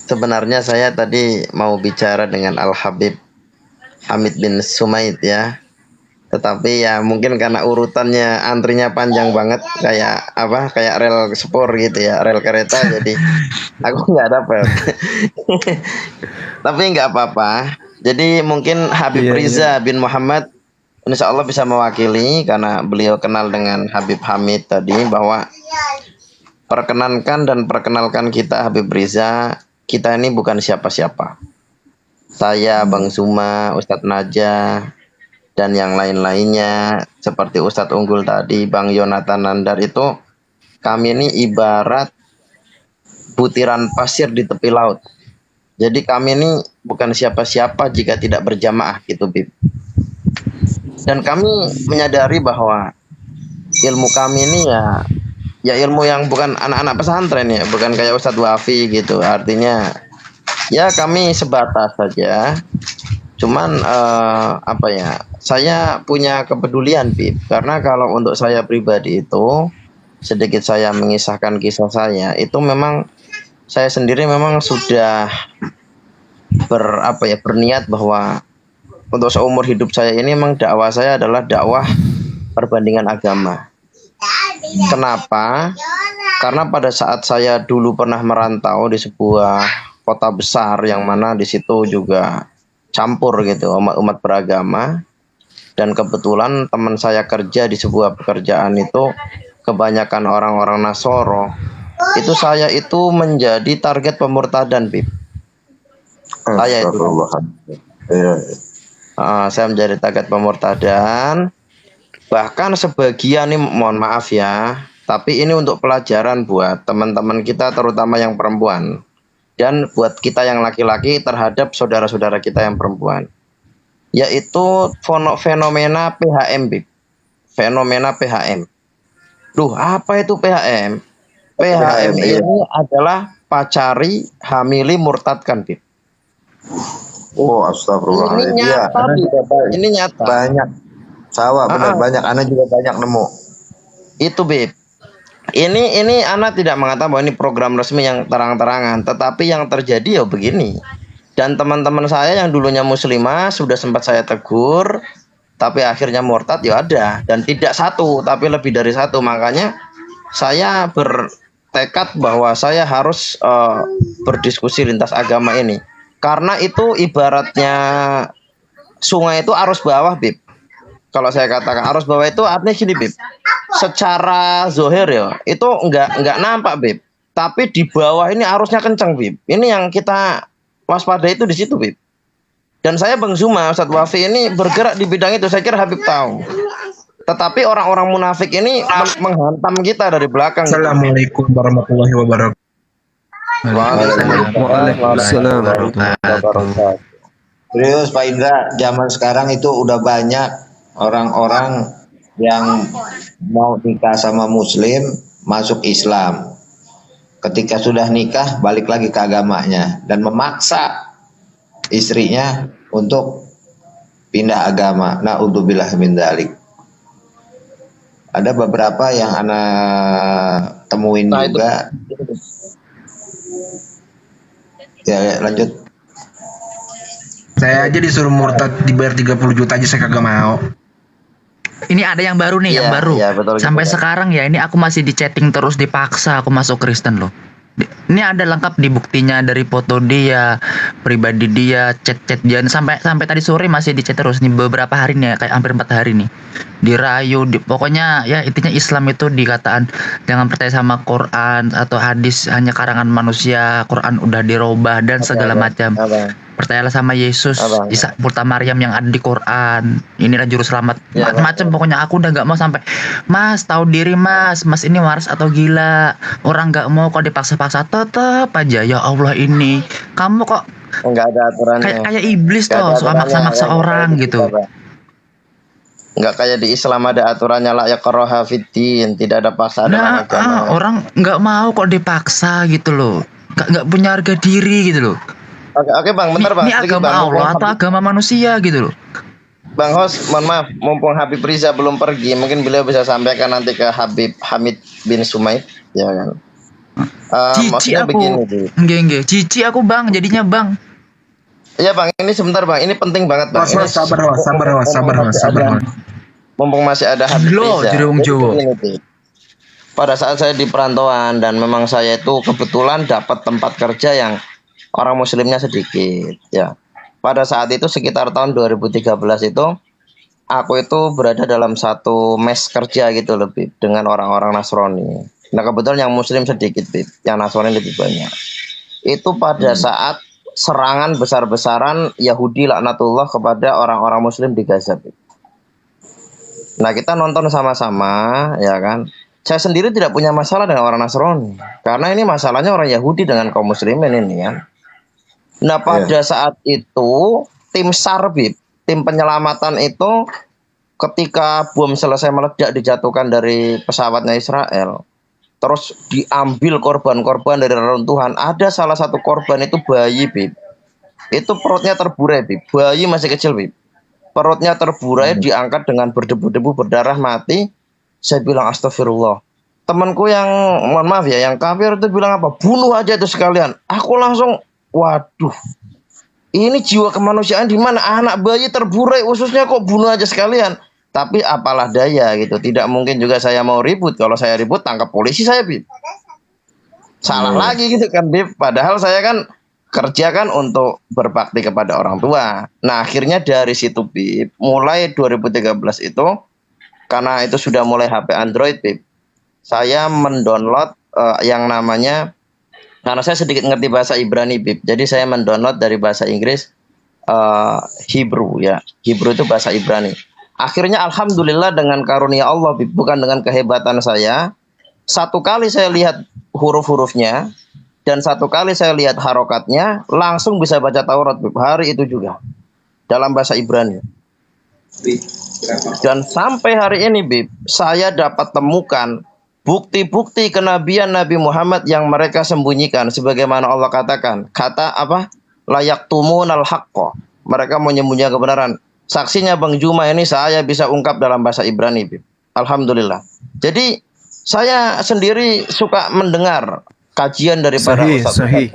Sebenarnya saya tadi mau bicara dengan Al Habib Hamid bin Sumaid ya. Tetapi ya mungkin karena urutannya antrinya panjang banget kayak rel spor gitu ya, rel kereta jadi aku nggak dapat. Tapi nggak apa-apa. Jadi mungkin Habib Iya, Riza bin Muhammad insya Allah bisa mewakili karena beliau kenal dengan Habib Hamid tadi bahwa perkenalkan kita Habib Riza, kita ini bukan siapa-siapa. Saya, Bang Zuma, Ustadz Naja, dan yang lain-lainnya seperti Ustadz Unggul tadi, Bang Yonatan Nandar itu kami ini ibarat butiran pasir di tepi laut. Jadi kami ini bukan siapa-siapa jika tidak berjamaah gitu Bib. Dan kami menyadari bahwa ilmu kami ini ya ilmu yang bukan anak-anak pesantren ya, bukan kayak Ustadz Wafi gitu. Artinya ya kami sebatas saja. Cuman saya punya kepedulian Bib, karena kalau untuk saya pribadi itu sedikit saya mengisahkan kisah saya itu memang saya sendiri memang sudah berniat bahwa untuk seumur hidup saya ini memang dakwah saya adalah dakwah perbandingan agama. Kenapa? Karena pada saat saya dulu pernah merantau di sebuah kota besar yang mana di situ juga campur gitu umat beragama, dan kebetulan teman saya kerja di sebuah pekerjaan itu kebanyakan orang-orang Nasoro. Itu saya itu menjadi target pemurtadan, Bib. Saya itu. Saya menjadi target pemurtadan. Bahkan sebagian nih, mohon maaf ya, tapi ini untuk pelajaran buat teman-teman kita terutama yang perempuan, dan buat kita yang laki-laki terhadap saudara-saudara kita yang perempuan, yaitu fenomena PHM, Bib. Fenomena PHM. Duh, apa itu PHM? PHM ini adalah pacari, hamili, murtadkan, Bib. Oh, astagfirullah. Ini nyata, Bib. Ini nyata. Banyak. Sawah, benar banyak. Ana juga banyak nemu. Itu, Bib. Ini Ana tidak mengatakan bahwa ini program resmi yang terang-terangan, tetapi yang terjadi ya begini. Dan teman-teman saya yang dulunya muslimah sudah sempat saya tegur, tapi akhirnya murtad ya ada, dan tidak satu tapi lebih dari satu. Makanya saya bertekad bahwa saya harus berdiskusi lintas agama ini, karena itu ibaratnya sungai itu arus bawah, Bib. Kalau saya katakan arus bawah itu artinya gini, Bib. Secara zohir ya itu enggak nampak, Bib. Tapi di bawah ini arusnya kencang, Bib. Ini yang kita waspada itu di situ, Bib. Dan saya Bang Zuma, Ustadz Wafi ini bergerak di bidang itu. Saya kira Habib tahu. Tetapi orang-orang munafik ini menghantam kita dari belakang. Assalamualaikum warahmatullahi wabarakatuh. Waalaikumsalam warahmatullahi wabarakatuh. Serius Pak Indra, zaman sekarang itu udah banyak orang-orang yang mau nikah sama muslim masuk Islam. Ketika sudah nikah balik lagi ke agamanya dan memaksa istrinya untuk pindah agama. Na'udzubillah min dzalik. Ada beberapa yang ana temuin juga. Ya, lanjut. Saya aja disuruh murtad dibayar 30 juta aja saya kagak mau. Ini ada yang baru nih, yang baru. Betul, Sampai gitu, sekarang ya, ini aku masih di chatting terus, dipaksa aku masuk Kristen loh. Ini ada lengkap di buktinya, dari foto dia, pribadi dia, chat-chat dia, sampai tadi sore masih di chat terus nih, beberapa hari nih ya, kayak hampir 4 hari nih. Dirayu, pokoknya ya intinya Islam itu dikataan jangan percaya sama Quran atau hadis, hanya karangan manusia, Quran udah dirubah dan segala macam. Percayalah sama Yesus, Isa, Purta Maryam yang ada di Quran. Inilah juru selamat. Macam-macam pokoknya aku udah nggak mau sampai, Mas tahu diri Mas ini waras atau gila. Orang nggak mau kok dipaksa-paksa, tetap aja. Ya Allah, ini kamu kok nggak ada aturannya. Kayak iblis toh, suka maksa-maksa orang gitu. Nggak kayak di Islam ada aturannya, la yakraha fiddin, tidak ada paksaan dalam agama. Orang nggak mau kok dipaksa gitu loh. Nggak punya harga diri gitu loh. Oke Bang, bentar Bang. Ini agama Allah atau agama manusia gitu loh. Bang Hos, mohon maaf, mumpung Habib Riza belum pergi, mungkin beliau bisa sampaikan nanti ke Habib Hamid bin Sumaid, ya kan? Cici aku, enggak, cici aku Bang, jadinya Bang. Iya Bang, ini sebentar Bang, ini penting banget Bang. Sabar. Mumpung masih ada Habib Riza. Pada saat saya di perantauan dan memang saya itu kebetulan dapat tempat kerja yang orang muslimnya sedikit, ya. Pada saat itu sekitar tahun 2013 itu aku itu berada dalam satu mes kerja gitu lebih dengan orang-orang Nasrani. Nah kebetulan yang muslim sedikit, Bib. Yang Nasrani lebih banyak. Itu pada saat serangan besar-besaran Yahudi laknatullah kepada orang-orang muslim di Gaza, Bib. Nah kita nonton sama-sama, ya kan. Saya sendiri tidak punya masalah dengan orang Nasrani, karena ini masalahnya orang Yahudi dengan kaum muslimin ini ya. Nah pada saat itu tim SAR, Bib, tim penyelamatan itu ketika bom selesai meledak dijatuhkan dari pesawatnya Israel, terus diambil korban-korban dari reruntuhan. Ada salah satu korban itu bayi, Bib. Itu perutnya terburai, Bib. Bayi masih kecil, Bib. Perutnya terburai, diangkat dengan berdebu-debu, berdarah, mati. Saya bilang astagfirullah. Temanku yang mohon maaf ya, yang kafir itu bilang apa? Bunuh aja itu sekalian. Aku langsung, waduh, ini jiwa kemanusiaan di mana? Anak bayi terburai ususnya kok bunuh aja sekalian. Tapi apalah daya gitu. Tidak mungkin juga saya mau ribut. Kalau saya ribut tangkap polisi saya, Bib. Salah lagi gitu kan, Bib. Padahal saya kan kerja kan untuk berbakti kepada orang tua. Nah, akhirnya dari situ, Bib, mulai 2013 itu, karena itu sudah mulai HP Android, Bib, saya mendownload yang namanya, karena saya sedikit ngerti bahasa Ibrani, Bib, jadi saya mendownload dari bahasa Inggris Hebrew ya. Hebrew itu bahasa Ibrani. Akhirnya alhamdulillah dengan karunia Allah, Bib, bukan dengan kehebatan saya. Satu kali saya lihat huruf-hurufnya dan satu kali saya lihat harokatnya, langsung bisa baca Taurat, Bib, hari itu juga dalam bahasa Ibrani. Dan sampai hari ini, Bib, saya dapat temukan bukti-bukti kenabian Nabi Muhammad yang mereka sembunyikan, sebagaimana Allah katakan, kata apa? Layak tumunal haqqo. Mereka menyembunyikan kebenaran. Saksinya Bang Juma ini saya bisa ungkap dalam bahasa Ibrani, Bib. Alhamdulillah. Jadi saya sendiri suka mendengar kajian dari para ustadz.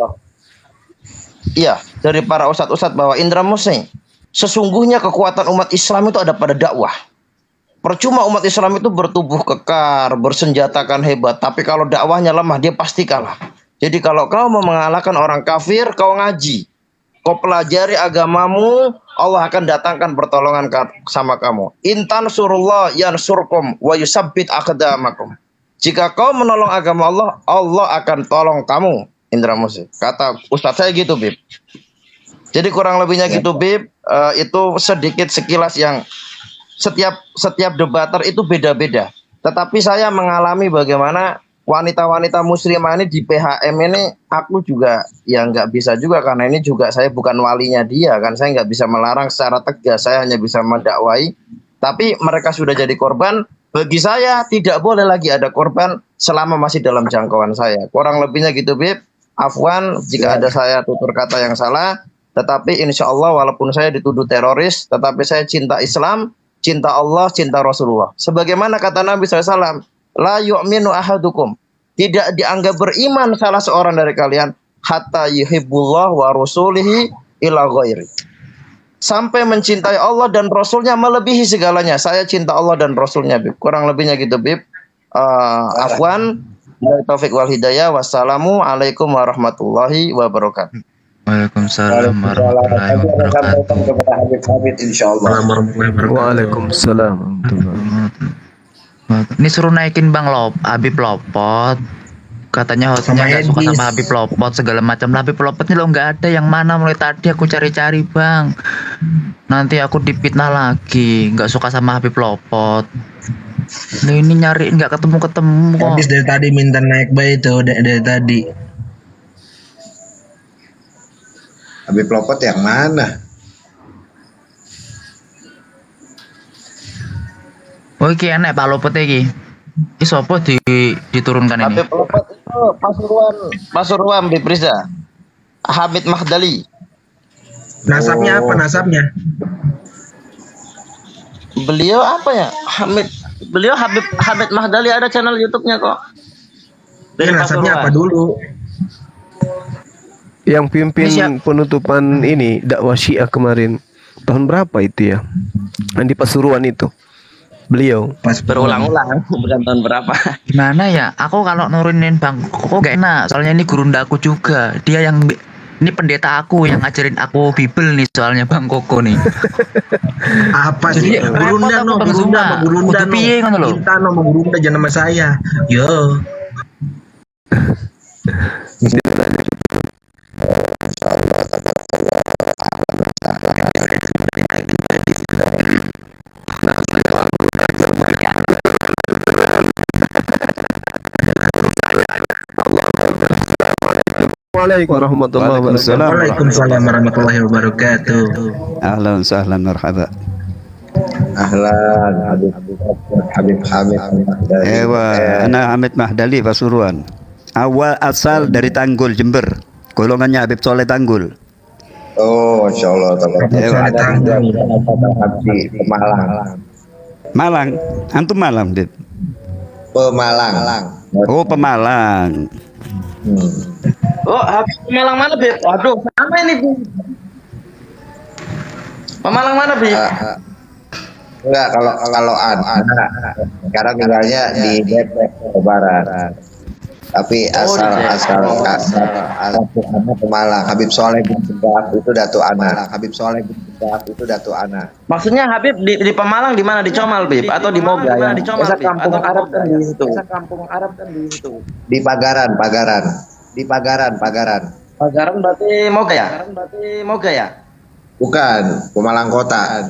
Iya, dari para ustadz bahwa Indra Musing, sesungguhnya kekuatan umat Islam itu ada pada dakwah. Percuma umat Islam itu bertubuh kekar, bersenjatakan hebat, tapi kalau dakwahnya lemah dia pasti kalah. Jadi kalau kau mau mengalahkan orang kafir, kau ngaji. Kau pelajari agamamu, Allah akan datangkan pertolongan sama kamu. Intan surullah yansurkum wa yusabbit aqdamakum. Jika kau menolong agama Allah, Allah akan tolong kamu. Indra Musik. Kata ustadz saya gitu, Bib. Jadi kurang lebihnya gitu, Bib. Itu sedikit sekilas yang setiap debater itu beda-beda. Tetapi saya mengalami bagaimana wanita-wanita muslimah ini di PHM ini, aku juga ya nggak bisa juga, karena ini juga saya bukan walinya dia kan, saya nggak bisa melarang secara tegas, saya hanya bisa mendakwai. Tapi mereka sudah jadi korban. Bagi saya tidak boleh lagi ada korban selama masih dalam jangkauan saya. Kurang lebihnya gitu, Bib. Afwan jika ada saya tutur kata yang salah. Tetapi insya Allah walaupun saya dituduh teroris, tetapi saya cinta Islam, cinta Allah, cinta Rasulullah. Sebagaimana kata Nabi SAW, la yu'minu ahadukum, tidak dianggap beriman salah seorang dari kalian hatta yuhibbullah wa rasulihi ila ghairi, sampai mencintai Allah dan Rasulnya melebihi segalanya. Saya cinta Allah dan Rasulnya, Bib. Kurang lebihnya gitu, Bib. Afwan, taufik wal hidayah. Wassalamualaikum warahmatullahi wabarakatuh. Waalaikumsalam warahmatullahi wabarakatuh. Insyaallah. Waalaikumsalam. Ini suruh naikin Bang Habib Lopot. Katanya hostnya nggak suka sama Habib Lopot segala macam. Habib Lopot ini lo nggak ada, yang mana mulai tadi aku cari-cari, Bang. Nanti aku dipitnah lagi. Nggak suka sama Habib Lopot. Lo ini nyariin nggak ketemu-ketemu kok. Habis dari tadi minta naik bay itu dari tadi. Habib Lopot yang mana? Oh iki enak Pak Lopot iki. Iki sapa diturunkan ini? Habib Lopot itu Pasuruan Bib Riza. Hamid Mahdali. Nasabnya apa nasabnya? Beliau apa ya? Beliau Hamid Mahdali, ada channel YouTube-nya kok. Dari Nasabnya apa dulu? Yang pimpin penutupan ini dakwah Syiah kemarin tahun berapa itu ya? Yang di Pasuruan itu. Beliau berulang-ulang, bukan tahun berapa. Gimana ya? Aku kalau nurunin Bang Koko gak enak. Soalnya ini gurunda aku juga. Dia yang ini pendeta aku yang ngajarin aku Bible nih, soalnya Bang Koko nih. Apa sih? Gurunda no, gurunda no. Kita no gurunda jangan nama saya. Yo. Waalaikumsalam warahmatullahi wabarakatuh. Ahlan sahlan marhaba. Ahlan Habib Mahdali. Ewa, ana Hamid Mahdali Pasuruan. Awal asal dari Tanggul, Jember. Golongannya Habib Soleh Tanggul. Oh, insyaallah. Pemalang. Malang, antum Malang, Bib. Pemalang. Oh, Pemalang. Oh, Habib Pemalang mana, Bib? Waduh, sama ini, Bib. Pemalang mana, Bib? Enggak, kalau anak sekarang tinggalnya di Depok, Jawa Barat. Tapi asal anak Pemalang. Habib Soleh bin Sedap itu Datuk Ana. Maksudnya Habib di Pemalang di mana? Di Comal, Bib, atau di Moga ya? Biasa kampung Arab kan di situ. Di Pagaran. Pagaran berarti Moga ya? Bukan, Pemalang Kota.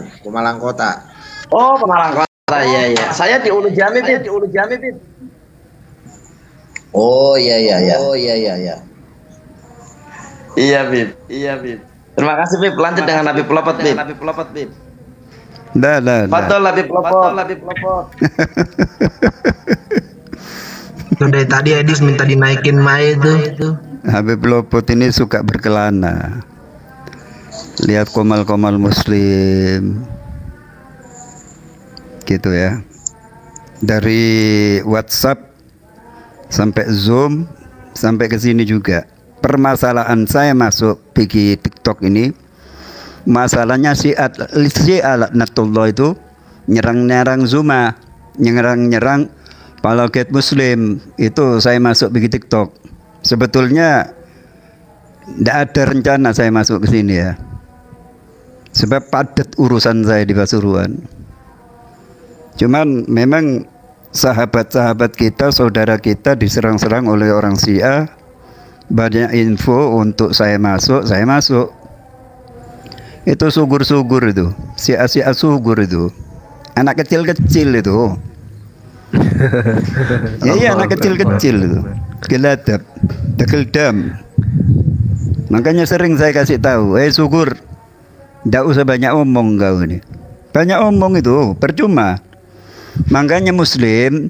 Oh, Pemalang Kota. Iya. Saya di Ulu Jami, Bib. Oh iya. Iya, Bib. Terima kasih, Bib. Lanjut dengan Habib Pelopot, Bib. Dah. Fadol Habib Pelopot. Tuh dari tadi Edis minta dinaikin Mai itu. Habib Lopot ini suka berkelana. Lihat komal-komal muslim. Gitu ya. Dari WhatsApp sampai Zoom sampai ke sini juga. Permasalahan saya masuk pergi TikTok ini, masalahnya si Natullah itu nyerang Zuma, nyerang paloget muslim. Itu saya masuk pergi TikTok. Sebetulnya tidak ada rencana saya masuk ke sini ya, sebab padat urusan saya di Pasuruan. Cuman memang sahabat-sahabat kita, saudara kita diserang-serang oleh orang Syiah. Banyak info untuk saya masuk. Itu sugur itu, Syiah sugur itu, anak kecil itu. Iya, anak kecil itu, geladap, degeldam. Makanya sering saya kasih tahu, sugur, tidak usah banyak omong kau ini. Banyak omong itu percuma. Makanya muslim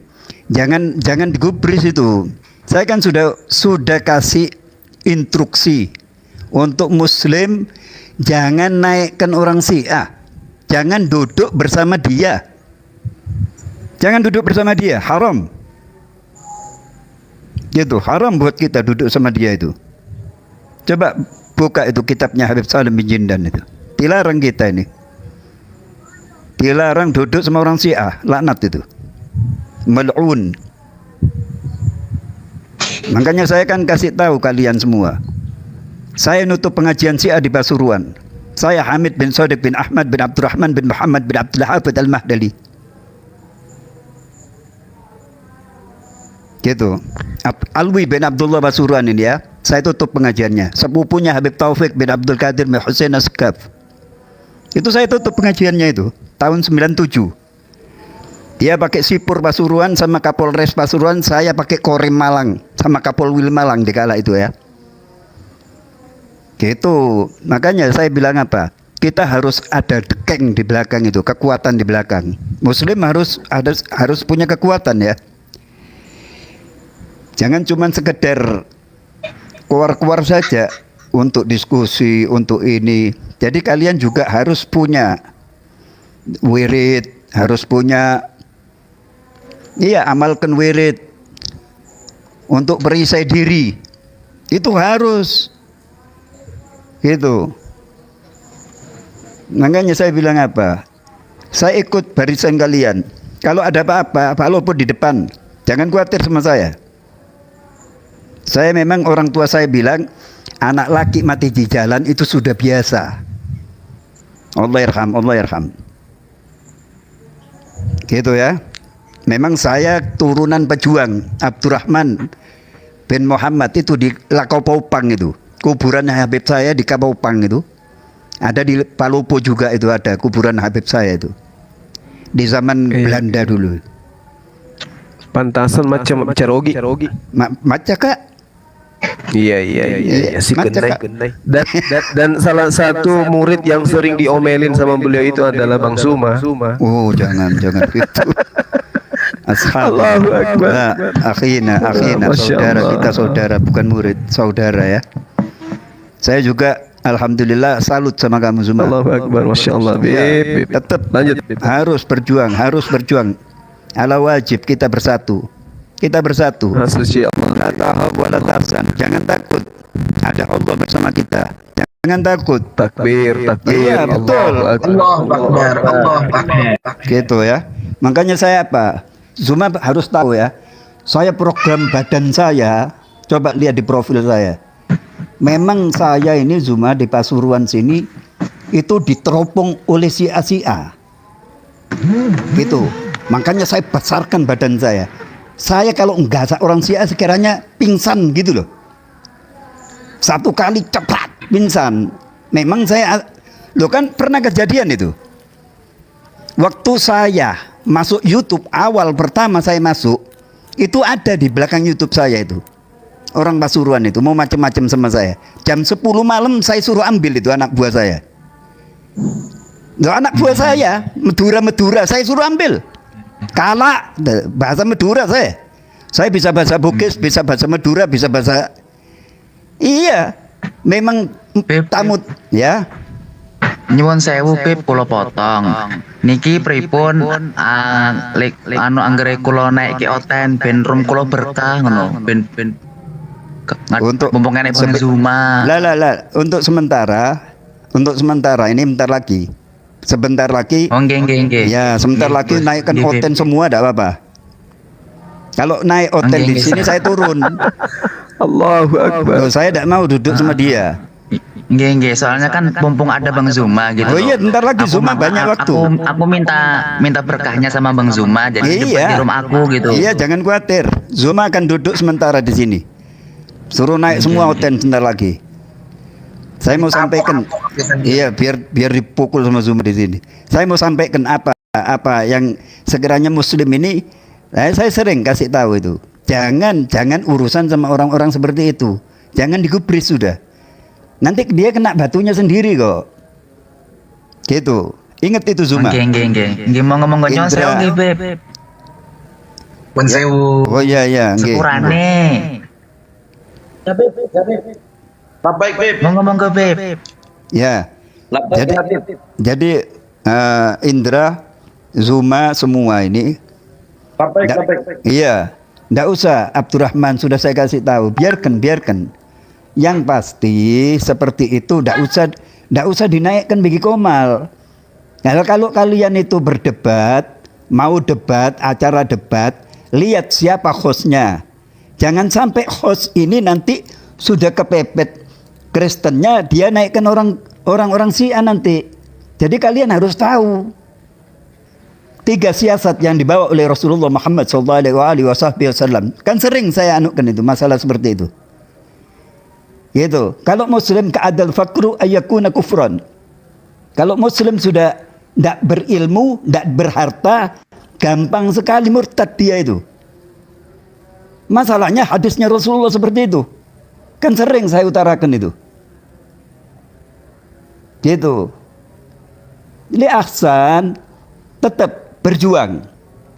jangan digubris itu. Saya kan sudah kasih instruksi untuk muslim jangan naikkan orang Syiah. Jangan duduk bersama dia. Haram. Gitu, haram buat kita duduk sama dia itu. Coba buka itu kitabnya Habib Salim bin Jindan itu. Dilarang kita ini. Dilarang duduk sama orang Syiah, laknat itu. Mal'un. Makanya saya kan kasih tahu kalian semua. Saya nutup pengajian Syiah di Pasuruan. Saya Hamid bin Sadiq bin Ahmad bin Abdurrahman bin Muhammad bin Abdul Hafid Al-Mahdali. Gitu. Alwi bin Abdullah Pasuruan ini ya. Saya tutup pengajiannya. Sepupunya Habib Taufik bin Abdul Qadir bin Hussein Asqaf. Itu saya tutup pengajiannya itu tahun 97. Dia pakai sipur Pasuruan sama Kapolres Pasuruan, saya pakai Korem Malang sama Kapolwil Malang di kala itu ya. Gitu. Makanya saya bilang apa? Kita harus ada dekeng di belakang itu, kekuatan di belakang. Muslim harus punya kekuatan ya. Jangan cuma sekedar keluar-keluar saja untuk diskusi, untuk ini. Jadi kalian juga harus punya wirid, harus punya amalkan wirid untuk perisai diri. Itu harus. Gitu. Makanya saya bilang apa? Saya ikut barisan kalian. Kalau ada apa-apa, Pak Lopot di depan. Jangan khawatir sama saya. Saya memang orang tua saya bilang, anak laki mati di jalan itu sudah biasa. Allah yarham. Gitu ya. Memang saya turunan pejuang Abdurrahman bin Muhammad itu di Lakaupang itu. Kuburannya Habib saya di Kapaupang itu. Ada di Palopo juga itu ada kuburan Habib saya itu. Di zaman Belanda dulu. Pantasan macam Carogi. Macam Kak. Iya si Genai. Dan salah satu murid yang sering diomelin sama beliau itu adalah Bang Suma. Oh, jangan gitu. Ashab. Allahu Akbar. Akhina, saudara bukan murid, saudara ya. Saya juga alhamdulillah salut sama kamu Zuma. Allahu Akbar, Masya Allah. Tetap lanjut. Harus berjuang. Ala wajib kita bersatu. Jangan takut. Ada Allah bersama kita. Jangan takut. Takbir, takbir. Iya, betul. Allahu Akbar, Allahu Akbar. Gitu ya. Makanya saya apa? Zuma harus tahu ya. Saya program badan saya, coba lihat di profil saya. Memang saya ini Zuma di Pasuruan sini itu diteropong oleh si Asia. Gitu. Makanya saya besarkan badan saya. Saya kalau enggak orang Syiah sekiranya pingsan gitu loh. Satu kali cepat pingsan. Memang saya lo kan pernah kejadian itu. Waktu saya masuk YouTube awal pertama saya masuk itu ada di belakang YouTube saya itu. Orang Pasuruan itu mau macam-macam sama saya. Jam 10 malam saya suruh ambil itu anak buah saya. Loh, anak buah saya Medura saya suruh ambil. Kala bahasa Madura saya. Saya bisa bahasa Bugis, bisa bahasa Madura, bisa bahasa. Iya, memang tamu ya. Nyuwun sewu Pip kula potong. Niki pripun anu anggere kula naik ke oten ben rum kula berkah ngono. Ben untuk mumpung enek Bang Zuma. Lah, untuk sementara ini bentar lagi. Sebentar lagi. Oh, nggih. Ya, sebentar lagi naikkan oten semua enggak apa-apa. Kalau naik oten di sini saya turun. Allahu Akbar. Loh, saya tidak mau duduk sama dia. Nggih, soalnya kan mumpung ada Bang Zuma gitu. Oh iya, bentar lagi Zuma banyak waktu. Aku minta berkahnya sama Bang Zuma jadi iya. di rumah aku gitu. Iya, jangan khawatir. Zuma akan duduk sementara di sini. Suruh naik semua oten sebentar lagi. Saya mau sampaikan, iya biar dipukul sama Zuma di sini. Saya mau sampaikan apa yang sekiranya Muslim ini, saya sering kasih tahu itu. Jangan urusan sama orang-orang seperti itu. Jangan digubris sudah. Nanti dia kena batunya sendiri kok. Gitu. Ingat itu Zuma. Nggih mau ngomong gonyo saya nggih Beb. Pun sewu. Oh iya, nggih. Sepurane. Baik, Beb. Mau ngomong ke Beb. Ya. Jadi Indra, Zuma semua ini. Iya. Nggak usah Abdurrahman sudah saya kasih tahu. Biarkan. Yang pasti seperti itu nggak usah dinaikkan bagi Komal. Nah, kalau kalian itu berdebat, mau debat, acara debat, lihat siapa hostnya. Jangan sampai host ini nanti sudah kepepet Kristennya, dia naikkan orang Syiah nanti. Jadi kalian harus tahu 3 siasat yang dibawa oleh Rasulullah Muhammad SAW. Kan sering saya anukan itu masalah seperti itu. Gitu. Kalau Muslim ka'adal fakru ayyakuna kufran. Kalau Muslim sudah tidak berilmu, tidak berharta, gampang sekali murtad dia itu. Masalahnya hadisnya Rasulullah seperti itu. Kan sering saya utarakan itu. Gitu. Jadi Ahsan tetap berjuang.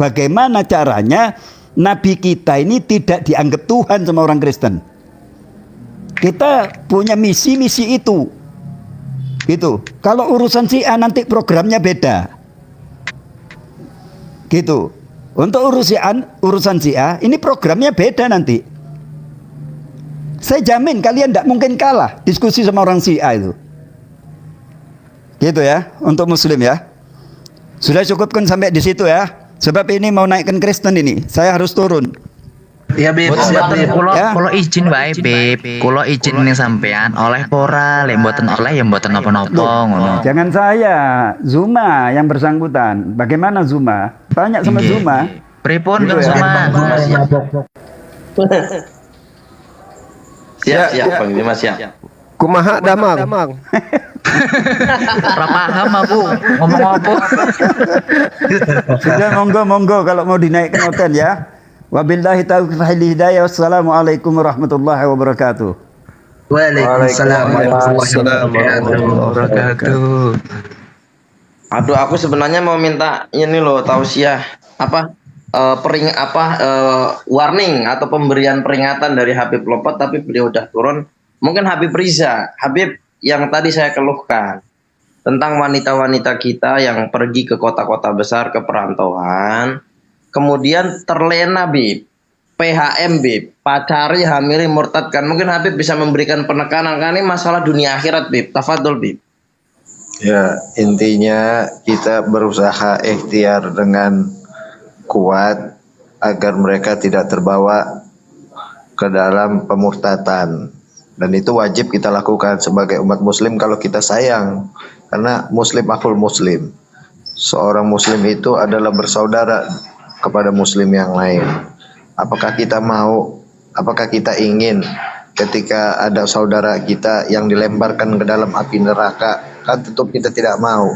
Bagaimana caranya Nabi kita ini tidak dianggap Tuhan sama orang Kristen. Kita punya misi itu. Gitu. Kalau urusan Syiah nanti programnya beda. Gitu. Untuk urusan Syiah ini programnya beda nanti. Saya jamin kalian tidak mungkin kalah diskusi sama orang Syiah itu. Gitu ya, untuk Muslim ya. Sudah cukupkan sampai di situ ya. Sebab ini mau naikkan Kristen ini, saya harus turun. Ya Beb, Kulo izin wae Beb. Kulo izin ning sampean oleh pora, lek mboten oleh ya mboten napa-napa ngono. Jangan saya, Zuma yang bersangkutan. Bagaimana Zuma? Tanya sama Zuma. Pripun Gitu Bang ya. Zuma? Siap, Bang Bima siap. Kumaha damang. Ora paham aku ngomong apa. Sudah monggo kalau mau dinaikkan hotel ya. Wabillahi taufiq wal hidayah. Wassalamualaikum warahmatullahi wabarakatuh. Waalaikumsalam warahmatullahi wabarakatuh. Aduh, aku sebenarnya mau minta ini loh tausiah warning atau pemberian peringatan dari Habib Lopat, tapi beliau udah turun. Mungkin Habib Riza, Habib yang tadi saya keluhkan tentang wanita-wanita kita yang pergi ke kota-kota besar, ke perantauan, kemudian terlena Bib, PHM Bib, pacari, hamili, murtadkan. Mungkin Habib bisa memberikan penekanan, kan ini masalah dunia akhirat, Bib. Tafadhol, Bib. Ya, intinya kita berusaha ikhtiar dengan kuat agar mereka tidak terbawa ke dalam pemurtatan. Dan itu wajib kita lakukan sebagai umat muslim kalau kita sayang. Karena muslim akul muslim. Seorang muslim itu adalah bersaudara kepada muslim yang lain. Apakah kita mau, apakah kita ingin ketika ada saudara kita yang dilemparkan ke dalam api neraka? Kan tentu kita tidak mau.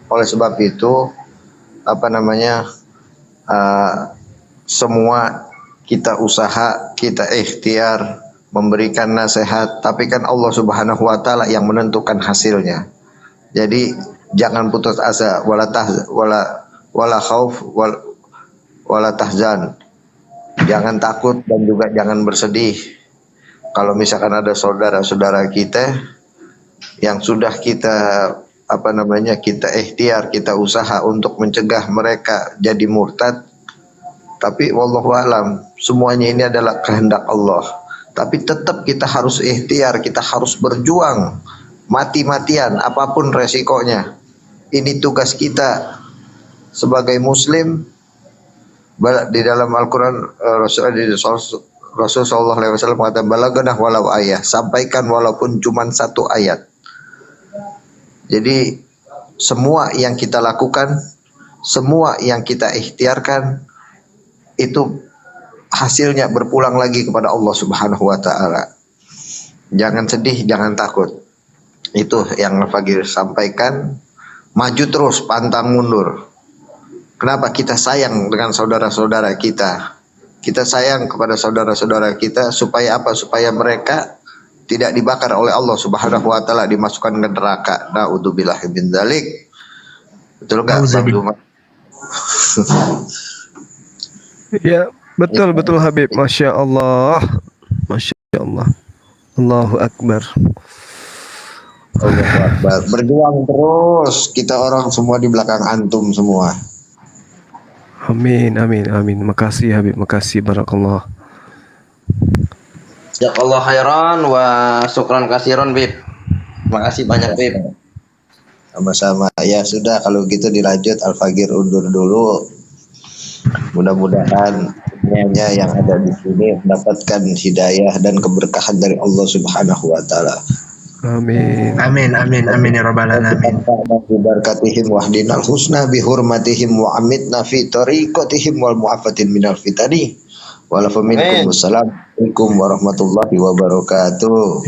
Oleh sebab itu, semua kita usaha, kita ikhtiar memberikan nasihat, tapi kan Allah Subhanahu wa taala yang menentukan hasilnya. Jadi jangan putus asa, wala khauf wala tahzan. Jangan takut dan juga jangan bersedih. Kalau misalkan ada saudara-saudara kita yang sudah kita kita ikhtiar, kita usaha untuk mencegah mereka jadi murtad, tapi wallahu alam, semuanya ini adalah kehendak Allah. Tapi tetap kita harus ikhtiar, kita harus berjuang mati-matian apapun resikonya. Ini tugas kita sebagai muslim. Di dalam Al-Quran Rasul sallallahu alaihi wasallam mengatakan balaganah walau ayah, sampaikan walaupun cuma satu ayat. Jadi semua yang kita lakukan, semua yang kita ikhtiarkan itu hasilnya berpulang lagi kepada Allah Subhanahu wa taala. Jangan sedih, jangan takut. Itu yang Al-Fagir sampaikan. Maju terus, pantang mundur. Kenapa? Kita sayang dengan saudara-saudara kita. Kita sayang kepada saudara-saudara kita supaya apa? Supaya mereka tidak dibakar oleh Allah Subhanahu wa taala, dimasukkan ke neraka. Na'udzubillahi min dzalik. Betul enggak, Bang Zuma? Ya, betul Habib. Masya Allah. Masya Allah. Allahu Akbar. Allahu Akbar. Berjuang terus. Kita orang semua di belakang antum semua. Amin. Makasih Habib, makasih, barakallah. Jazakallah khairan wa syukran kasiron, Bib. Makasih banyak, Bib. Sama-sama. Ya sudah, kalau gitu dilanjut. Al-Fagir undur dulu. Mudah-mudahan semuanya yang ada di sini mendapatkan hidayah dan keberkahan dari Allah Subhanahu wa taala. Amin. Amin ya rabbal alamin. Bibarakatihim wahdinal husna bihurmatihim wa amitna fi tariqatihim wal mu'afatin minal fitani. Walafuminkum. Wassalamualaikum warahmatullahi wabarakatuh.